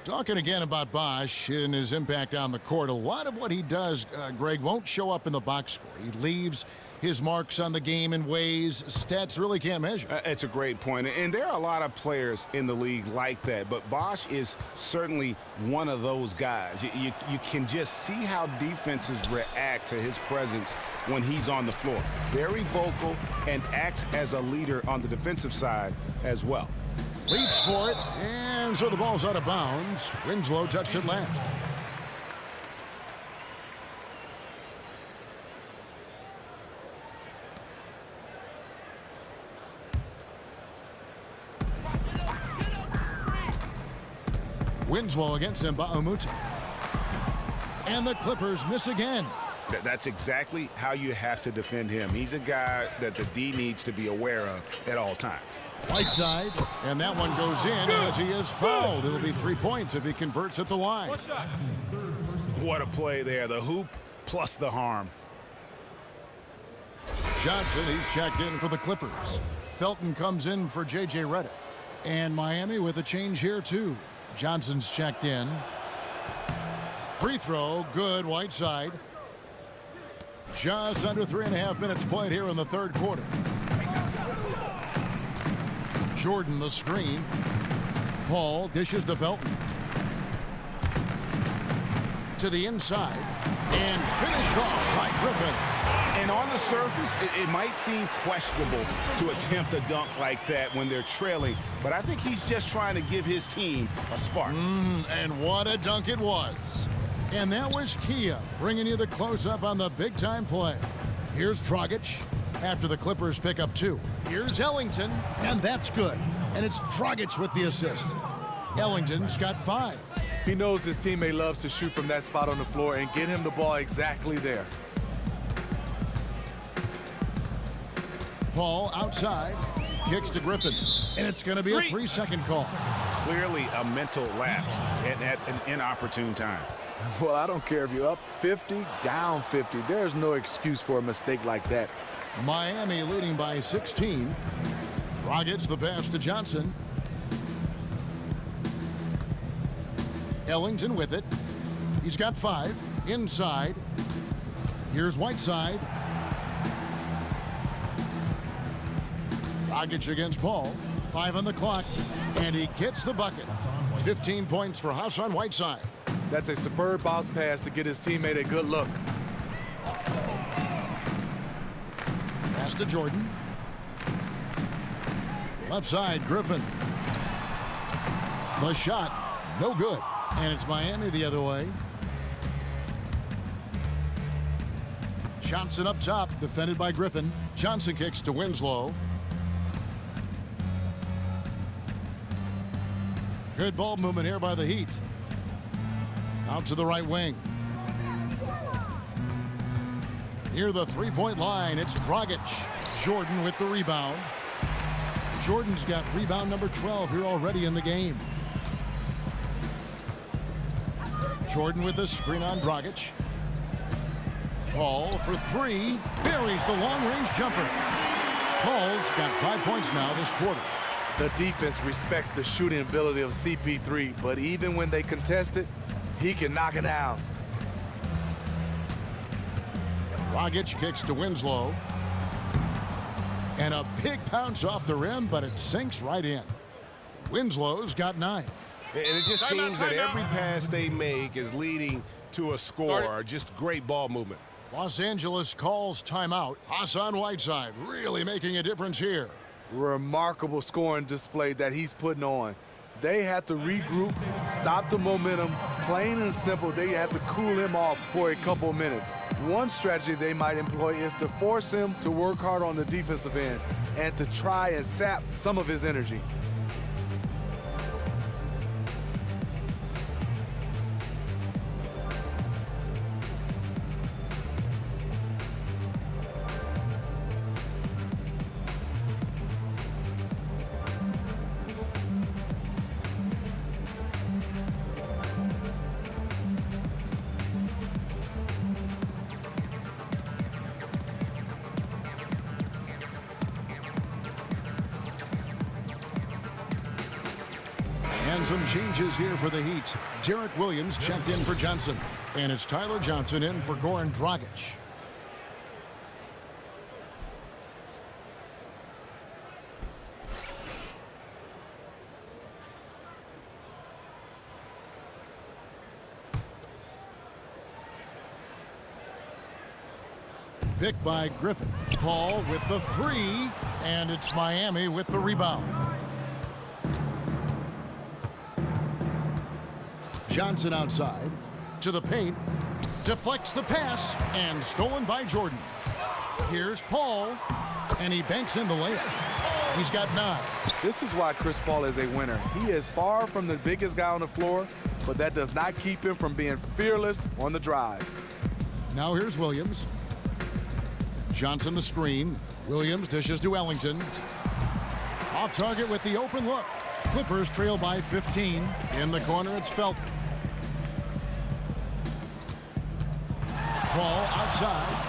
Talking again about Bosch and his impact on the court. A lot of what he does, Greg, won't show up in the box score. He leaves his marks on the game in ways stats really can't measure. It's a great point. And there are a lot of players in the league like that. But Bosch is certainly one of those guys. You can just see how defenses react to his presence when he's on the floor. Very vocal and acts as a leader on the defensive side as well. Leaps for it, and so the ball's out of bounds. Winslow touched it last. Winslow against Mbahumute. And the Clippers miss again. That's exactly how you have to defend him. He's a guy that the D needs to be aware of at all times. Whiteside, and that one goes in as he is fouled. It'll be 3 points if he converts at the line. What a play there. The hoop plus the harm. Johnson, he's checked in for the Clippers. Felton comes in for J.J. Redick. And Miami with a change here, too. Johnson's checked in. Free throw, good, Whiteside. Just under 3.5 minutes played here in the third quarter. Jordan the screen. Paul dishes to Felton. To the inside. And finished off by Griffin. And on the surface, it might seem questionable to attempt a dunk like that when they're trailing, but I think he's just trying to give his team a spark. And what a dunk it was. And that was Kia bringing you the close-up on the big-time play. Here's Dragić after the Clippers pick up 2. Here's Ellington, and that's good. And it's Dragić with the assist. Ellington's got 5. He knows his teammate loves to shoot from that spot on the floor and get him the ball exactly there. Paul outside, kicks to Griffin, and it's going to be a 3-second call. Clearly a mental lapse and at an inopportune time. Well, I don't care if you're up 50, down 50. There's no excuse for a mistake like that. Miami leading by 16. Dragić the pass to Johnson. Ellington with it. He's got 5. Inside. Here's Whiteside. Dragić against Paul. 5 on the clock. And he gets the buckets. 15 points for Hassan Whiteside. That's a superb bounce pass to get his teammate a good look. Pass to Jordan. Left side, Griffin. The shot, no good. And it's Miami the other way. Johnson up top, defended by Griffin. Johnson kicks to Winslow. Good ball movement here by the Heat. Out to the right wing. Near the three-point line, it's Dragić. Jordan with the rebound. Jordan's got rebound number 12 here already in the game. Jordan with the screen on Dragić. Paul for 3. Buries the long-range jumper. Paul's got 5 points now this quarter. The defense respects the shooting ability of CP3, but even when they contest it, he can knock it down. Dragić kicks to Winslow. And a big bounce off the rim, but it sinks right in. Winslow's got 9. And it just seems that every pass they make is leading to a score. Just great ball movement. Los Angeles calls timeout. Hassan Whiteside really making a difference here. remarkable scoring display that he's putting on. They have to regroup, stop the momentum, plain and simple. They have to cool him off for a couple of minutes. One strategy they might employ is to force him to work hard on the defensive end and to try and sap some of his energy. And some changes here for the Heat. Derek Williams checked in for Johnson. And it's Tyler Johnson in for Goran Dragić. Picked by Griffin. Paul with the three. And it's Miami with the rebound. Johnson outside to the paint, deflects the pass, and stolen by Jordan. Here's Paul, and he banks in the layup. He's got 9. This is why Chris Paul is a winner. He is far from the biggest guy on the floor, but that does not keep him from being fearless on the drive. Now here's Williams. Johnson the screen. Williams dishes to Ellington. Off target with the open look. Clippers trail by 15. In the corner, it's Felton. Paul outside.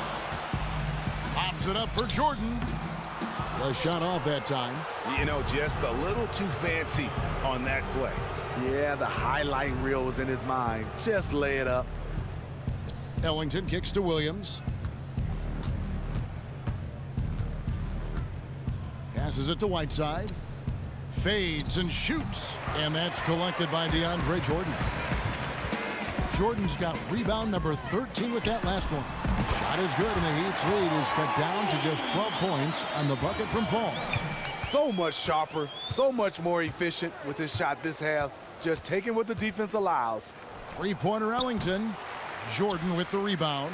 Lobs it up for Jordan. The shot off that time. You know, just a little too fancy on that play. Yeah, the highlight reel was in his mind. Just lay it up. Ellington kicks to Williams. Passes it to Whiteside. Fades and shoots. And that's collected by DeAndre Jordan. Jordan's got rebound number 13 with that last one. Shot is good, and the Heat's lead is cut down to just 12 points on the bucket from Paul. So much sharper, so much more efficient with his shot this half. Just taking what the defense allows. Three-pointer Ellington. Jordan with the rebound.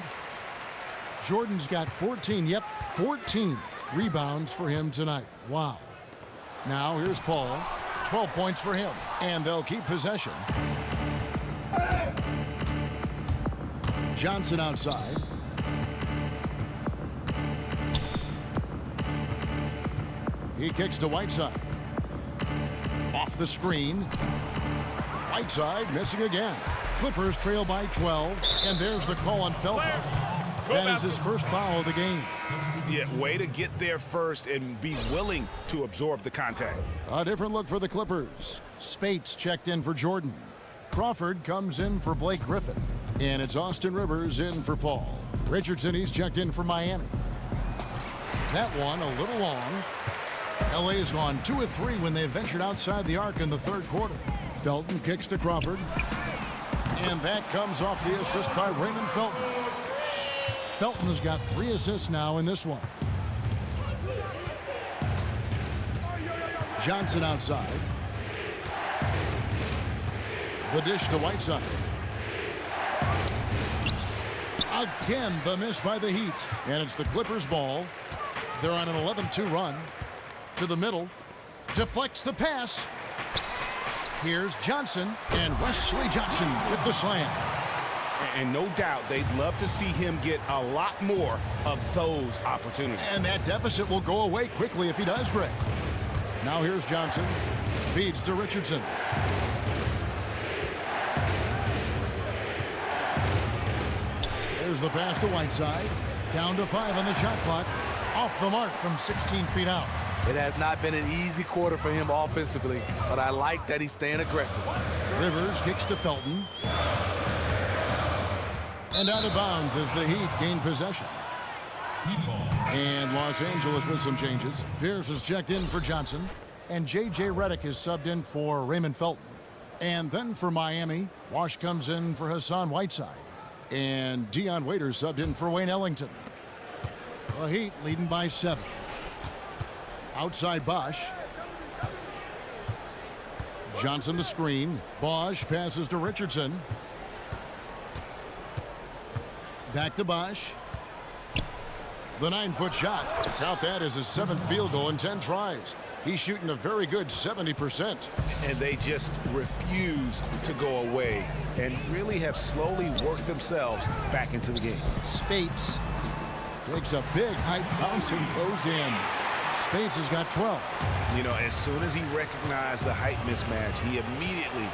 Jordan's got 14, 14 rebounds for him tonight. Wow. Now here's Paul. 12 points for him, and they'll keep possession. Johnson outside. He kicks to Whiteside. Off the screen. Whiteside missing again. Clippers trail by 12, and there's the call on Felton. That is his first foul of the game. Yeah, way to get there first and be willing to absorb the contact. A different look for the Clippers. Spates checked in for Jordan. Crawford comes in for Blake Griffin. And it's Austin Rivers in for Paul. Richardson, he's checked in for Miami. That one a little long. LA has gone 2 of 3 when they ventured outside the arc in the third quarter. Felton kicks to Crawford. And that comes off the assist by Raymond Felton. Felton's got 3 assists now in this one. Johnson outside. The dish to Whiteside. Again, the miss by the Heat. And it's the Clippers' ball. They're on an 11-2 run. To the middle. Deflects the pass. Here's Johnson. And Wesley Johnson with the slam. And no doubt they'd love to see him get a lot more of those opportunities. And that deficit will go away quickly if he does, Greg. Now here's Johnson. Feeds to Richardson. There's the pass to Whiteside. Down to 5 on the shot clock. Off the mark from 16 feet out. It has not been an easy quarter for him offensively, but I like that he's staying aggressive. Rivers kicks to Felton. And out of bounds as the Heat gain possession. And Los Angeles with some changes. Pierce is checked in for Johnson. And J.J. Redick is subbed in for Raymond Felton. And then for Miami, Wash comes in for Hassan Whiteside. And Dion Waiters subbed in for Wayne Ellington. The Heat leading by 7. Outside Bosch. Johnson the screen. Bosch passes to Richardson. Back to Bosch. The 9-foot shot. Count that as his 7th field goal in 10 tries. He's shooting a very good 70%. And they just refuse to go away and really have slowly worked themselves back into the game. Spates takes a big high bounce and goes in. Spates has got 12. You know, as soon as he recognized the height mismatch, he immediately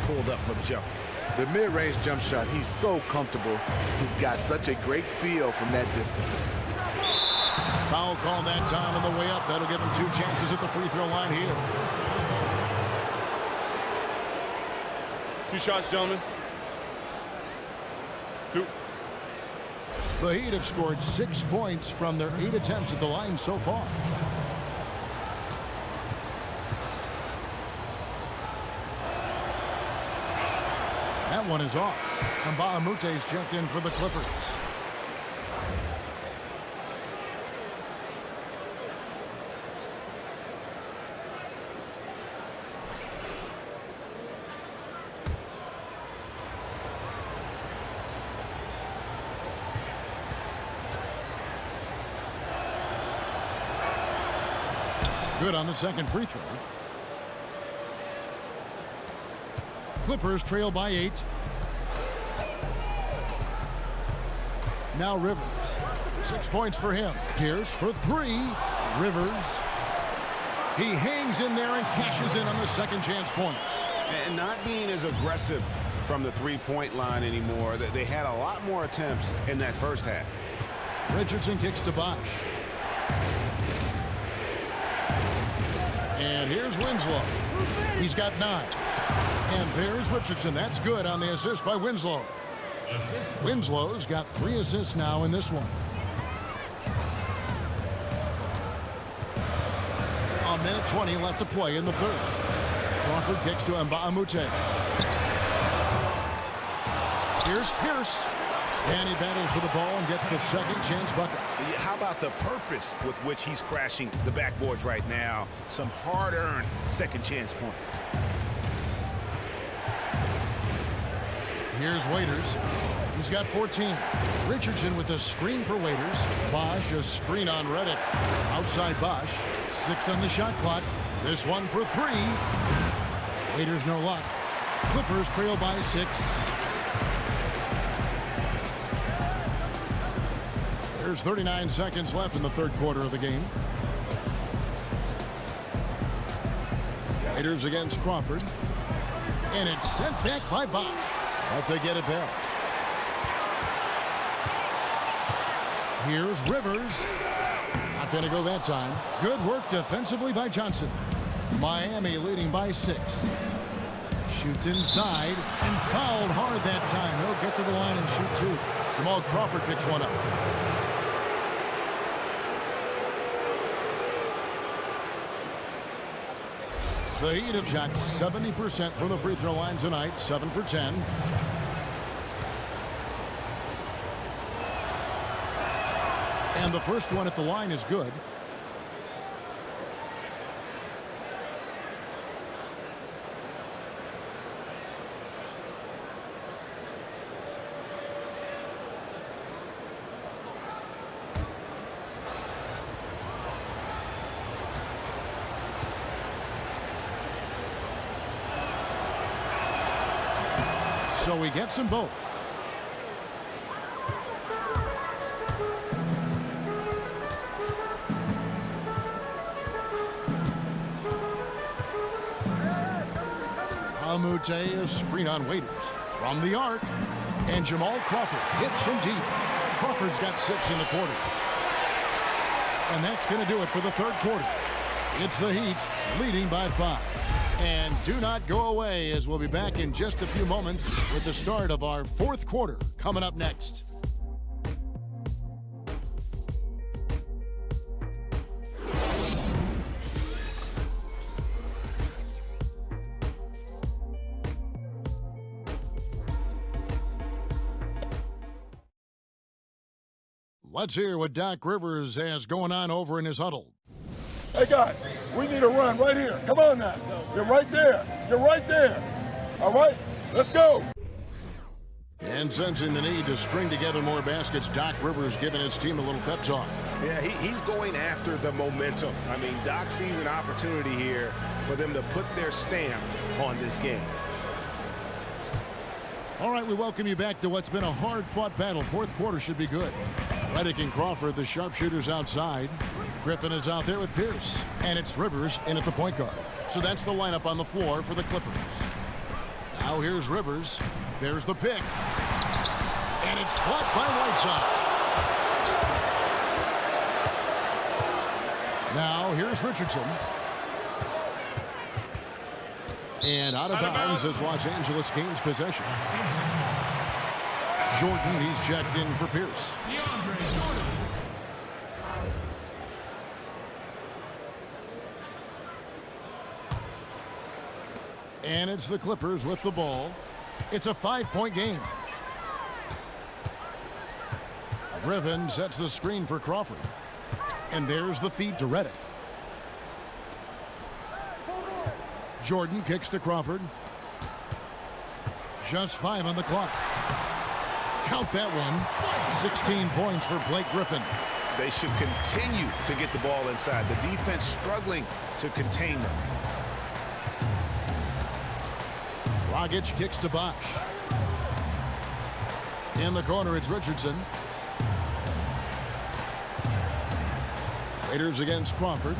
pulled up for the jump. The mid-range jump shot, he's so comfortable. He's got such a great feel from that distance. Foul called that time on the way up. That'll give him 2 chances at the free throw line here. 2 shots, gentlemen. 2. The Heat have scored 6 points from their 8 attempts at the line so far. That one is off. And Mbaamute's checked in for the Clippers. Good on the second free throw. Clippers trail by 8. Now Rivers. 6 points for him. Pierce for 3. Rivers. He hangs in there and cashes in on the second chance points. And not being as aggressive from the three-point line anymore. They had a lot more attempts in that first half. Richardson kicks to Bosch. And here's Winslow. He's got 9. And there's Richardson. That's good on the assist by Winslow. Winslow's got 3 assists now in this one. A minute 20 left to play in the third. Crawford kicks to Mbaamute. Here's Pierce. And he battles for the ball and gets the second chance bucket. How about the purpose with which he's crashing the backboards right now? Some hard-earned second chance points. Here's Waiters. He's got 14. Richardson with a screen for Waiters. Bosch a screen on Reddick. Outside Bosch. 6 on the shot clock. This one for 3. Waiters no luck. Clippers trail by 6. There's 39 seconds left in the third quarter of the game. Waiters against Crawford. And it's sent back by Bosch. But they get it back. Here's Rivers. Not going to go that time. Good work defensively by Johnson. Miami leading by 6. Shoots inside and fouled hard that time. He'll get to the line and shoot 2. Jamal Crawford picks one up. The Heat have shot 70% from the free throw line tonight, 7 for 10. And the first one at the line is good. So he gets them both. Mbaamute's a screen on Waiters from the arc. And Jamal Crawford hits from deep. Crawford's got 6 in the quarter. And that's going to do it for the third quarter. It's the Heat leading by 5. And do not go away, as we'll be back in just a few moments with the start of our fourth quarter coming up next. Let's hear what Doc Rivers has going on over in his huddle. Hey, guys, we need a run right here. Come on now. You're right there. You're right there. All right, let's go. And sensing the need to string together more baskets, Doc Rivers giving his team a little pep talk. Yeah, he's going after the momentum. I mean, Doc sees an opportunity here for them to put their stamp on this game. All right, we welcome you back to what's been a hard-fought battle. Fourth quarter should be good. Reddick and Crawford, the sharpshooters outside. Griffin is out there with Pierce. And it's Rivers in at the point guard. So that's the lineup on the floor for the Clippers. Now here's Rivers. There's the pick. And it's blocked by Whiteside. Now here's Richardson. And out of bounds as Los Angeles gains possession. Jordan, he's checked in for Pierce. And it's the Clippers with the ball. It's a 5-point game. Griffin sets the screen for Crawford. And there's the feed to Reddick. Jordan kicks to Crawford. Just 5 on the clock. Count that one. 16 points for Blake Griffin. They should continue to get the ball inside. The defense struggling to contain them. Dragić kicks to Bosch. In the corner, it's Richardson. Raiders against Crawford.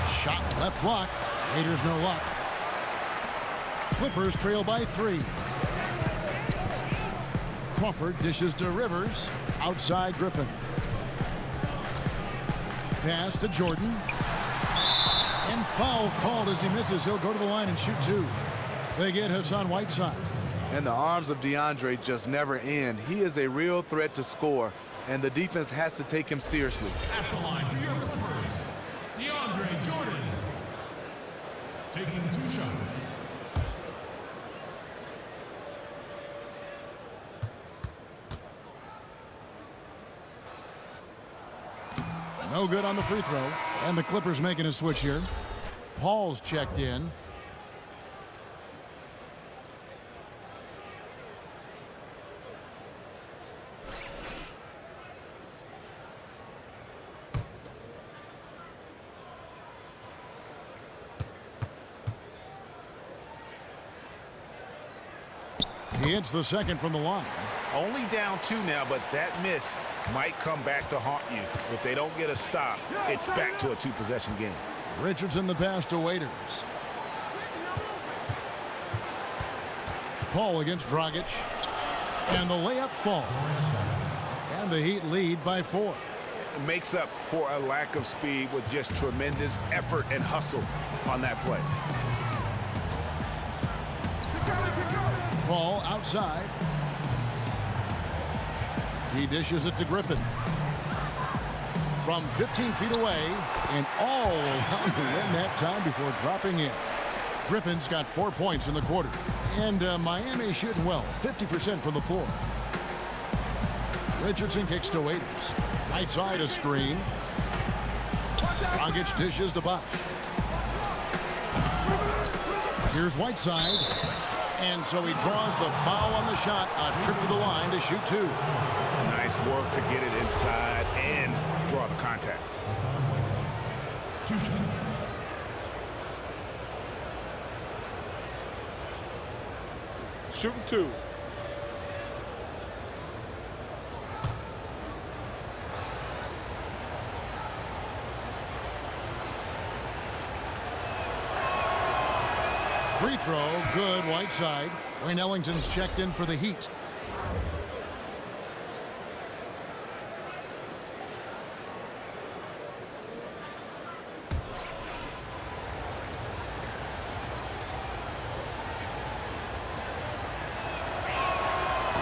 Shot left block. Raiders no luck. Clippers trail by 3. Crawford dishes to Rivers. Outside Griffin. Pass to Jordan. And foul called as he misses. He'll go to the line and shoot 2. They get Hassan Whiteside. And the arms of DeAndre just never end. He is a real threat to score, and the defense has to take him seriously. At the line for your Clippers, DeAndre Jordan. Taking 2 shots. No good on the free throw. And the Clippers making a switch here. Paul's checked in. He hits the second from the line. Only down 2 now, but that miss might come back to haunt you. If they don't get a stop, it's back to a 2-possession game. Richardson the pass to Waiters. Paul against Dragić. And the layup falls. And the Heat lead by 4. It makes up for a lack of speed with just tremendous effort and hustle on that play. Paul outside. He dishes it to Griffin. From 15 feet away and all around the rim that time before dropping in. Griffin's got 4 points in the quarter. And Miami shooting well, 50% from the floor. Richardson kicks to Waiters. Right side a screen. Dragić dishes to Bosch. Here's Whiteside. And so he draws the foul on the shot. A trip to the line to shoot 2. Nice work to get it inside and draw the contact. 2 shots. Shooting 2. Free throw, good, Whiteside. Wayne Ellington's checked in for the Heat.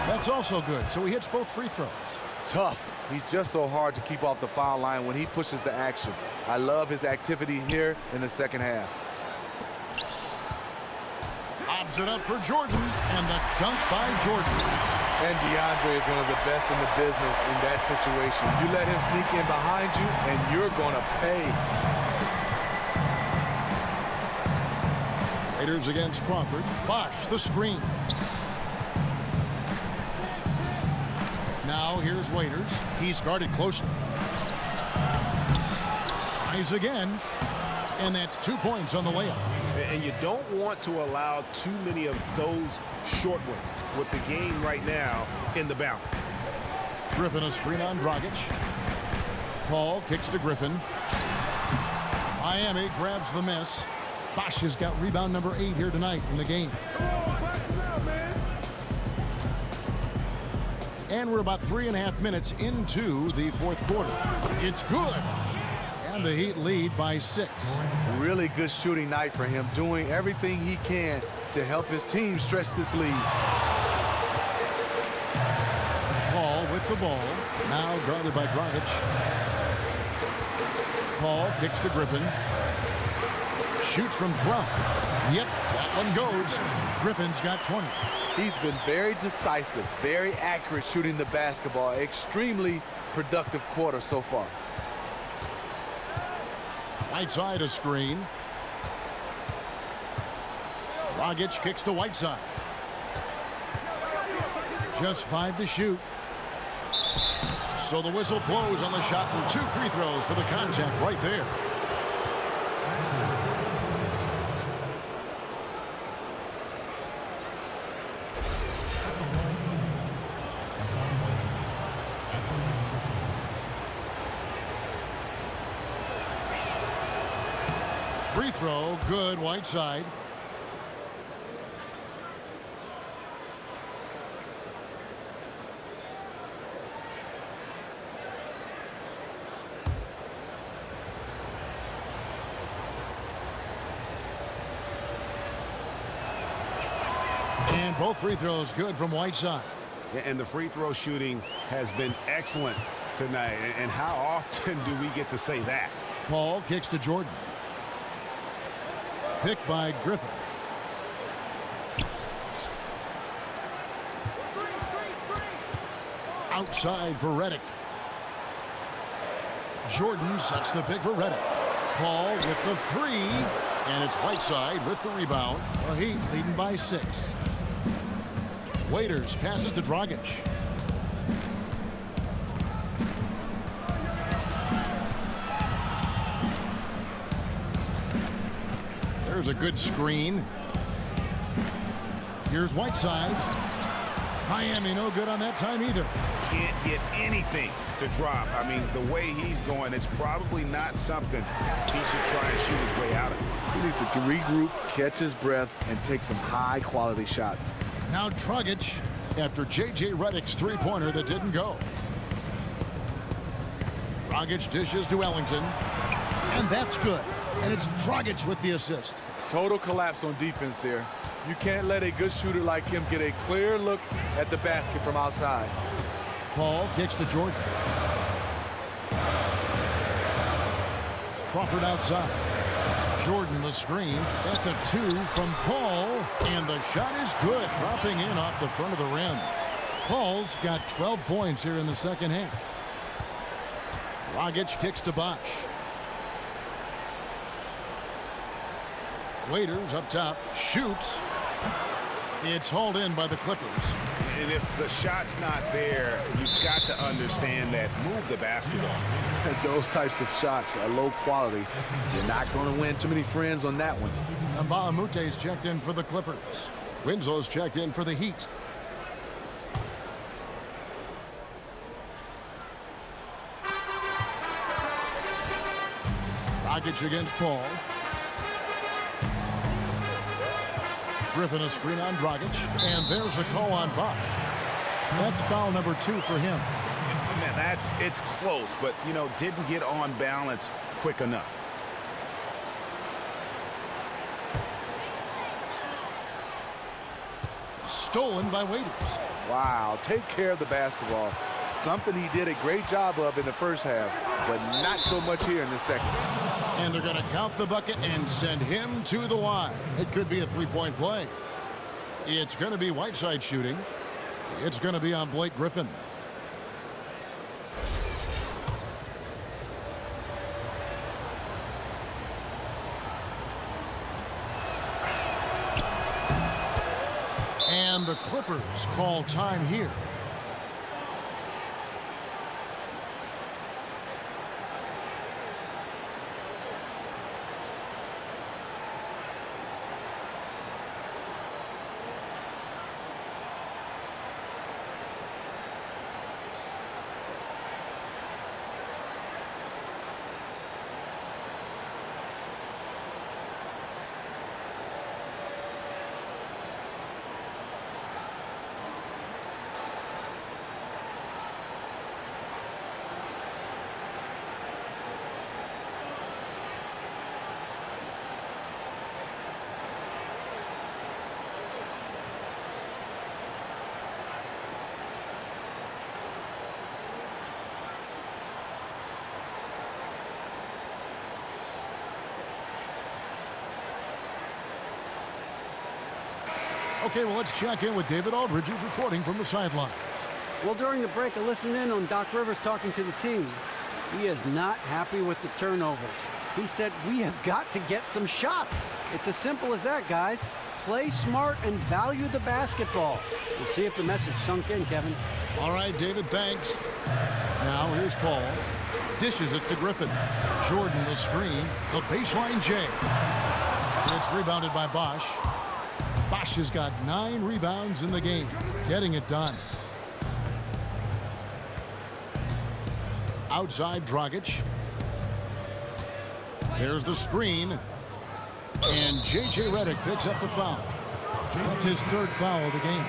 That's also good, so he hits both free throws. Tough. He's just so hard to keep off the foul line when he pushes the action. I love his activity here in the second half. Lobs it up for Jordan, and the dunk by Jordan. And DeAndre is one of the best in the business in that situation. You let him sneak in behind you, and you're going to pay. Raiders against Crawford. Bosch, the screen. Now here's Waiters. He's guarded closely. Tries again. And that's 2 points on the layup. And you don't want to allow too many of those short ones with the game right now in the balance. Griffin a screen on Dragić. Paul kicks to Griffin. Miami grabs the miss. Bosch has got rebound number 8 here tonight in the game. And we're about 3.5 minutes into the fourth quarter. It's good. And the Heat lead by 6. Really good shooting night for him, doing everything he can to help his team stretch this lead. Paul with the ball. Now guarded by Dragić. Paul kicks to Griffin. Shoots from 12. Yep, that one goes. Griffin's got 20. He's been very decisive, very accurate shooting the basketball. Extremely productive quarter so far. Whiteside a screen. Dragić kicks to Whiteside. Just 5 to shoot. So the whistle blows on the shot and 2 free throws for the contact right there. Free throw, good, Whiteside. And both free throws good from Whiteside. And the free throw shooting has been excellent tonight. And how often do we get to say that? Paul kicks to Jordan. Picked by Griffin. Outside for Redick. Jordan sets the pick for Redick. Paul with the 3. And it's Whiteside with the rebound. The Heat leading by 6. Waiters passes to Dragić. There's a good screen. Here's Whiteside. Miami no good on that time either. Can't get anything to drop. I mean, the way he's going, it's probably not something he should try and shoot his way out of. He needs to regroup, catch his breath, and take some high-quality shots. Now Dragić after J.J. Redick's three-pointer that didn't go. Dragić dishes to Ellington. And that's good. And it's Dragić with the assist. Total collapse on defense there. You can't let a good shooter like him get a clear look at the basket from outside. Paul kicks to Jordan. Crawford outside. Jordan the screen. That's a 2 from Paul. And the shot is good. Dropping in off the front of the rim. Paul's got 12 points here in the second half. Dragić kicks to Bosch. Waiters up top. Shoots. It's hauled in by the Clippers. And if the shot's not there, you've got to understand that. Move the basketball. Those types of shots are low quality. You're not going to win too many friends on that one. And Mbaamute's checked in for the Clippers. Winslow's checked in for the Heat. Dragić against Paul. Griffin a screen on Dragić. And there's the call on Bosch. That's foul number 2 for him. Man, it's close, but, you know, didn't get on balance quick enough. Stolen by Waiters. Wow, take care of the basketball. Something he did a great job of in the first half, but not so much here in the second. And they're going to count the bucket and send him to the line. It could be a three-point play. It's going to be Whiteside shooting. It's going to be on Blake Griffin. And the Clippers call time here. Okay, well, let's check in with David Aldridge, who's reporting from the sidelines. Well, during the break, I listened in on Doc Rivers talking to the team. He is not happy with the turnovers. He said, we have got to get some shots. It's as simple as that, guys. Play smart and value the basketball. We'll see if the message sunk in, Kevin. All right, David, thanks. Now, here's Paul. Dishes it to Griffin. Jordan the screen. The baseline J. It's rebounded by Bosch. Bosch has got 9 rebounds in the game, getting it done. Outside Dragić. Here's the screen. And J.J. Redick picks up the foul. That's his 3rd foul of the game.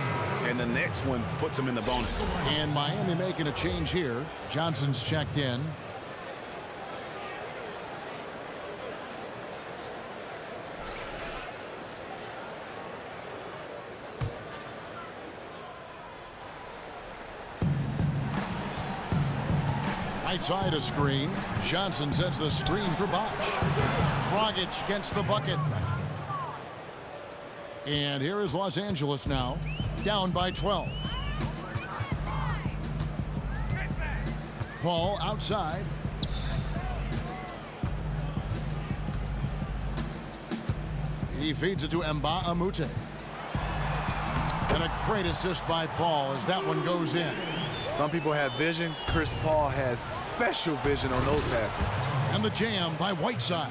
And the next one puts him in the bonus. And Miami making a change here. Johnson's checked in. Right side a screen. Johnson sets the screen for Bosch. Dragić gets the bucket. And here is Los Angeles now, down by 12. Paul outside. He feeds it to Moute. And a great assist by Paul as that one goes in. Some people have vision. Chris Paul has special vision on those passes. And the jam by Whiteside.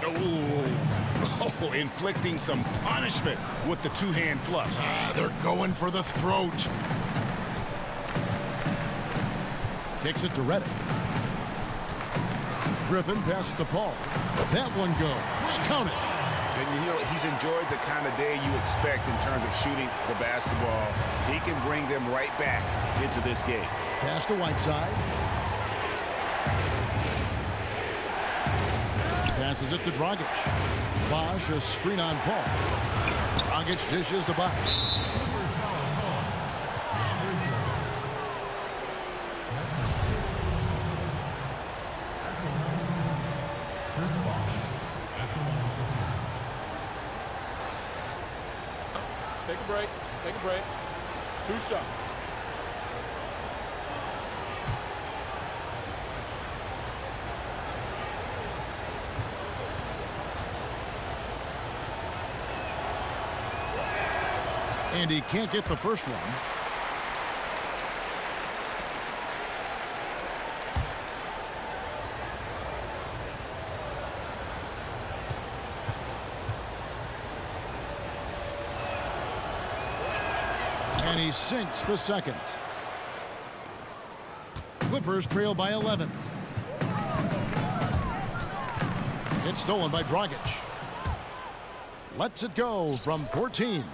Oh, inflicting some punishment with the 2-hand flush. They're going for the throat. Kicks it to Redick. Griffin passes to Paul. That one goes. Count it. And you know, he's enjoyed the kind of day you expect in terms of shooting the basketball. He can bring them right back into this game. Pass to Whiteside. Passes it to Dragić. Bosch, a screen on Paul. Dragić dishes to Bosch. Take a break. Take a break. 2 shots. And he can't get the first one. And he sinks the second. Clippers trail by 11. It's stolen by Dragić. Lets it go from 14.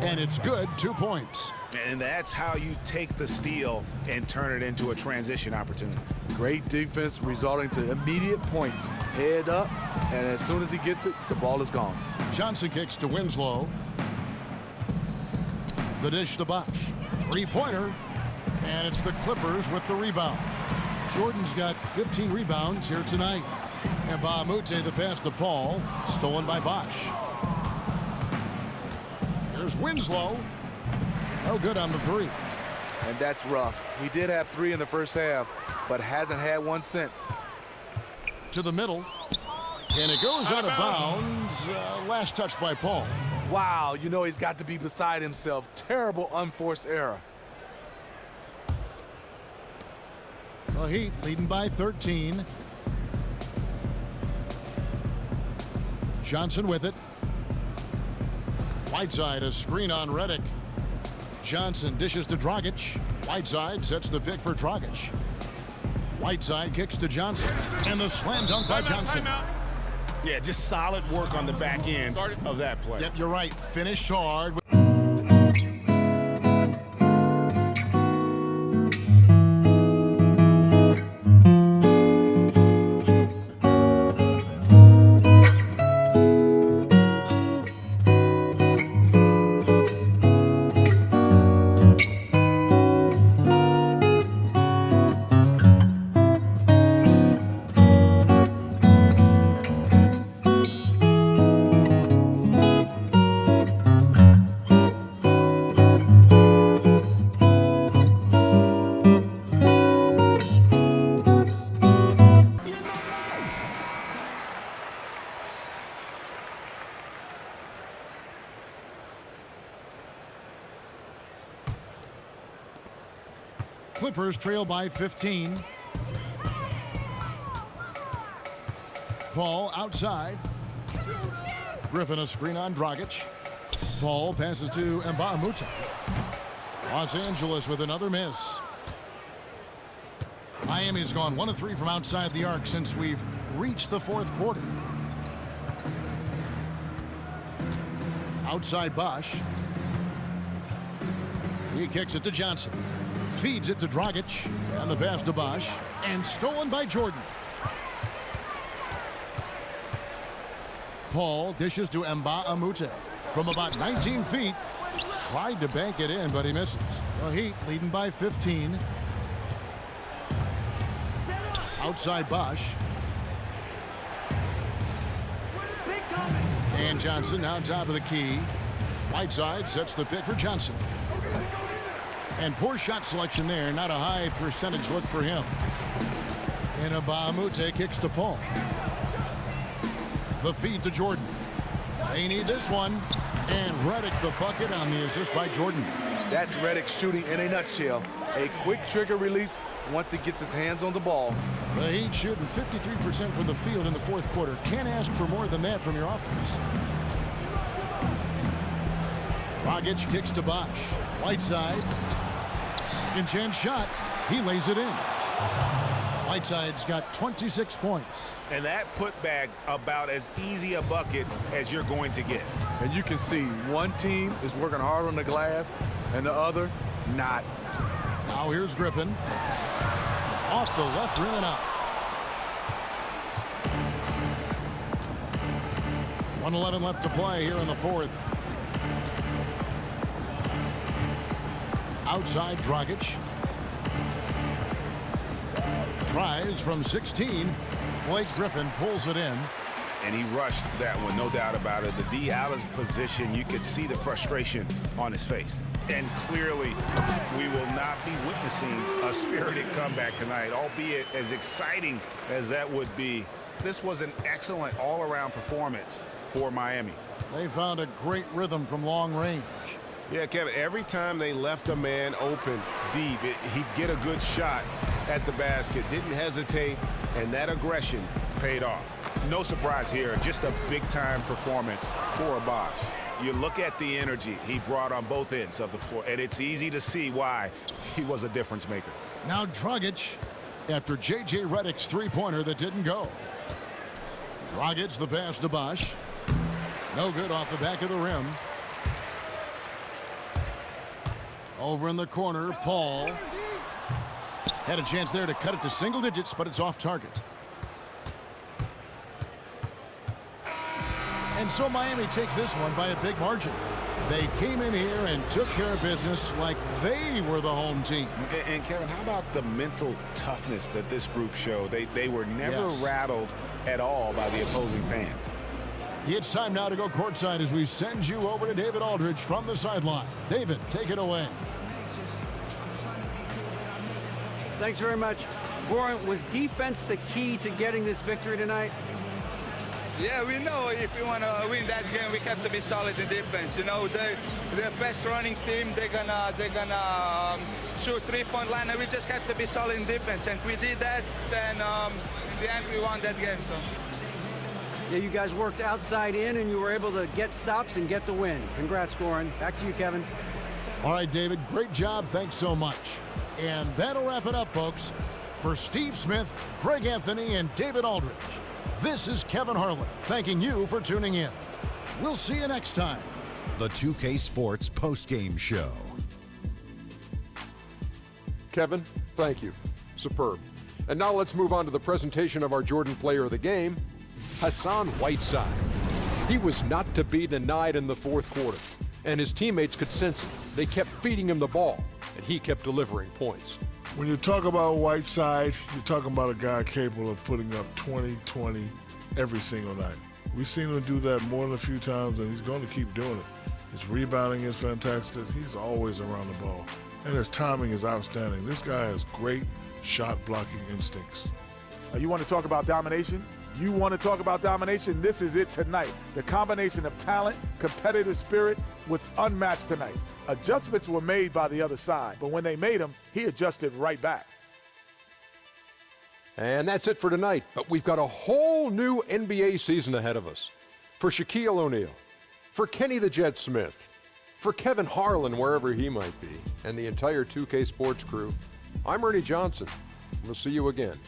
And it's good, 2 points. And that's how you take the steal and turn it into a transition opportunity. Great defense resulting to immediate points. Head up, and as soon as he gets it, the ball is gone. Johnson kicks to Winslow. The dish to Bosch. 3-pointer. And it's the Clippers with the rebound. Jordan's got 15 rebounds here tonight. And Moute the pass to Paul. Stolen by Bosch. Here's Winslow. No good on the 3. and that's rough. He did have 3 in the first half, but hasn't had one since. To the middle, and it goes out of bounds. Last touch by Paul. Wow, you know he's got to be beside himself. Terrible unforced error. The Heat leading by 13. Johnson with it. Whiteside, a screen on Redick. Johnson dishes to Dragić. Whiteside sets the pick for Dragić. Whiteside kicks to Johnson. And the slam dunk by Johnson. Yeah, just solid work on the back end of that play. Yep, you're right. Finished hard. Clippers trail by 15. Paul outside. Griffin a screen on Dragić. Paul passes to Mbamute. Los Angeles with another miss. Miami's gone 1 of 3 from outside the arc since we've reached the fourth quarter. Outside Bosch. He kicks it to Johnson. Feeds it to Dragić, and the pass to Bosch, and stolen by Jordan. Paul dishes to Mbamute from about 19 feet. Tried to bank it in, but he misses. The Heat leading by 15. Outside Bosch. And Johnson now top of the key. Whiteside sets the pick for Johnson. And poor shot selection there. Not a high percentage look for him. And Mbamute kicks to Paul. The feed to Jordan. They need this one. And Redick the bucket on the assist by Jordan. That's Redick shooting in a nutshell. A quick trigger release once he gets his hands on the ball. The Heat shooting 53% from the field in the fourth quarter. Can't ask for more than that from your offense. Dragić kicks to Bosch. Whiteside. Second chance shot. He lays it in. Whiteside's got 26 points. And that putback about as easy a bucket as you're going to get. And you can see one team is working hard on the glass and the other not. Now here's Griffin. Off the left rim and out. 1:11 left to play here in the fourth. Outside Dragić. Tries from 16. Blake Griffin pulls it in. And he rushed that one, no doubt about it. The D out of position, you could see the frustration on his face. And clearly, we will not be witnessing a spirited comeback tonight, albeit as exciting as that would be. This was an excellent all-around performance for Miami. They found a great rhythm from long range. Yeah, Kevin, every time they left a man open deep, he'd get a good shot at the basket, didn't hesitate, and that aggression paid off. No surprise here, just a big-time performance for Bosch. You look at the energy he brought on both ends of the floor, and it's easy to see why he was a difference maker. Now Dragić after J.J. Redick's three-pointer that didn't go. Dragić the pass to Bosch. No good off the back of the rim. Over in the corner, Paul. Had a chance there to cut it to single digits, but it's off target. And so Miami takes this one by a big margin. They came in here and took care of business like they were the home team. And Kevin, how about the mental toughness that this group showed? They were never rattled at all by the opposing fans. It's time now to go courtside as we send you over to David Aldridge from the sideline. David, take it away. Thanks very much. Goran, was defense the key to getting this victory tonight? Yeah, we know if we want to win that game, we have to be solid in defense. You know, they're the best running team. They're gonna shoot three-point line, and we just have to be solid in defense. And we did that, then in the end, we won that game. So. Yeah, you guys worked outside in, and you were able to get stops and get the win. Congrats, Goran. Back to you, Kevin. All right, David, great job. Thanks so much. And that'll wrap it up, folks. For Steve Smith, Greg Anthony, and David Aldridge, this is Kevin Harlan thanking you for tuning in. We'll see you next time. The 2K Sports postgame show. Kevin, thank you. Superb. And now let's move on to the presentation of our Jordan Player of the Game, Hassan Whiteside. He was not to be denied in the fourth quarter, and his teammates could sense it. They kept feeding him the ball, and he kept delivering points. When you talk about Whiteside, you're talking about a guy capable of putting up 20 every single night. We've seen him do that more than a few times, and he's going to keep doing it. His rebounding is fantastic. He's always around the ball, and his timing is outstanding. This guy has great shot blocking instincts. You want to talk about domination? You want to talk about domination? This is it tonight. The combination of talent, competitive spirit was unmatched tonight. Adjustments were made by the other side, but when they made them, he adjusted right back. And that's it for tonight, but we've got a whole new NBA season ahead of us. For Shaquille O'Neal, for Kenny the Jet Smith, for Kevin Harlan, wherever he might be, and the entire 2K Sports crew, I'm Ernie Johnson. We'll see you again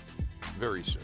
very soon.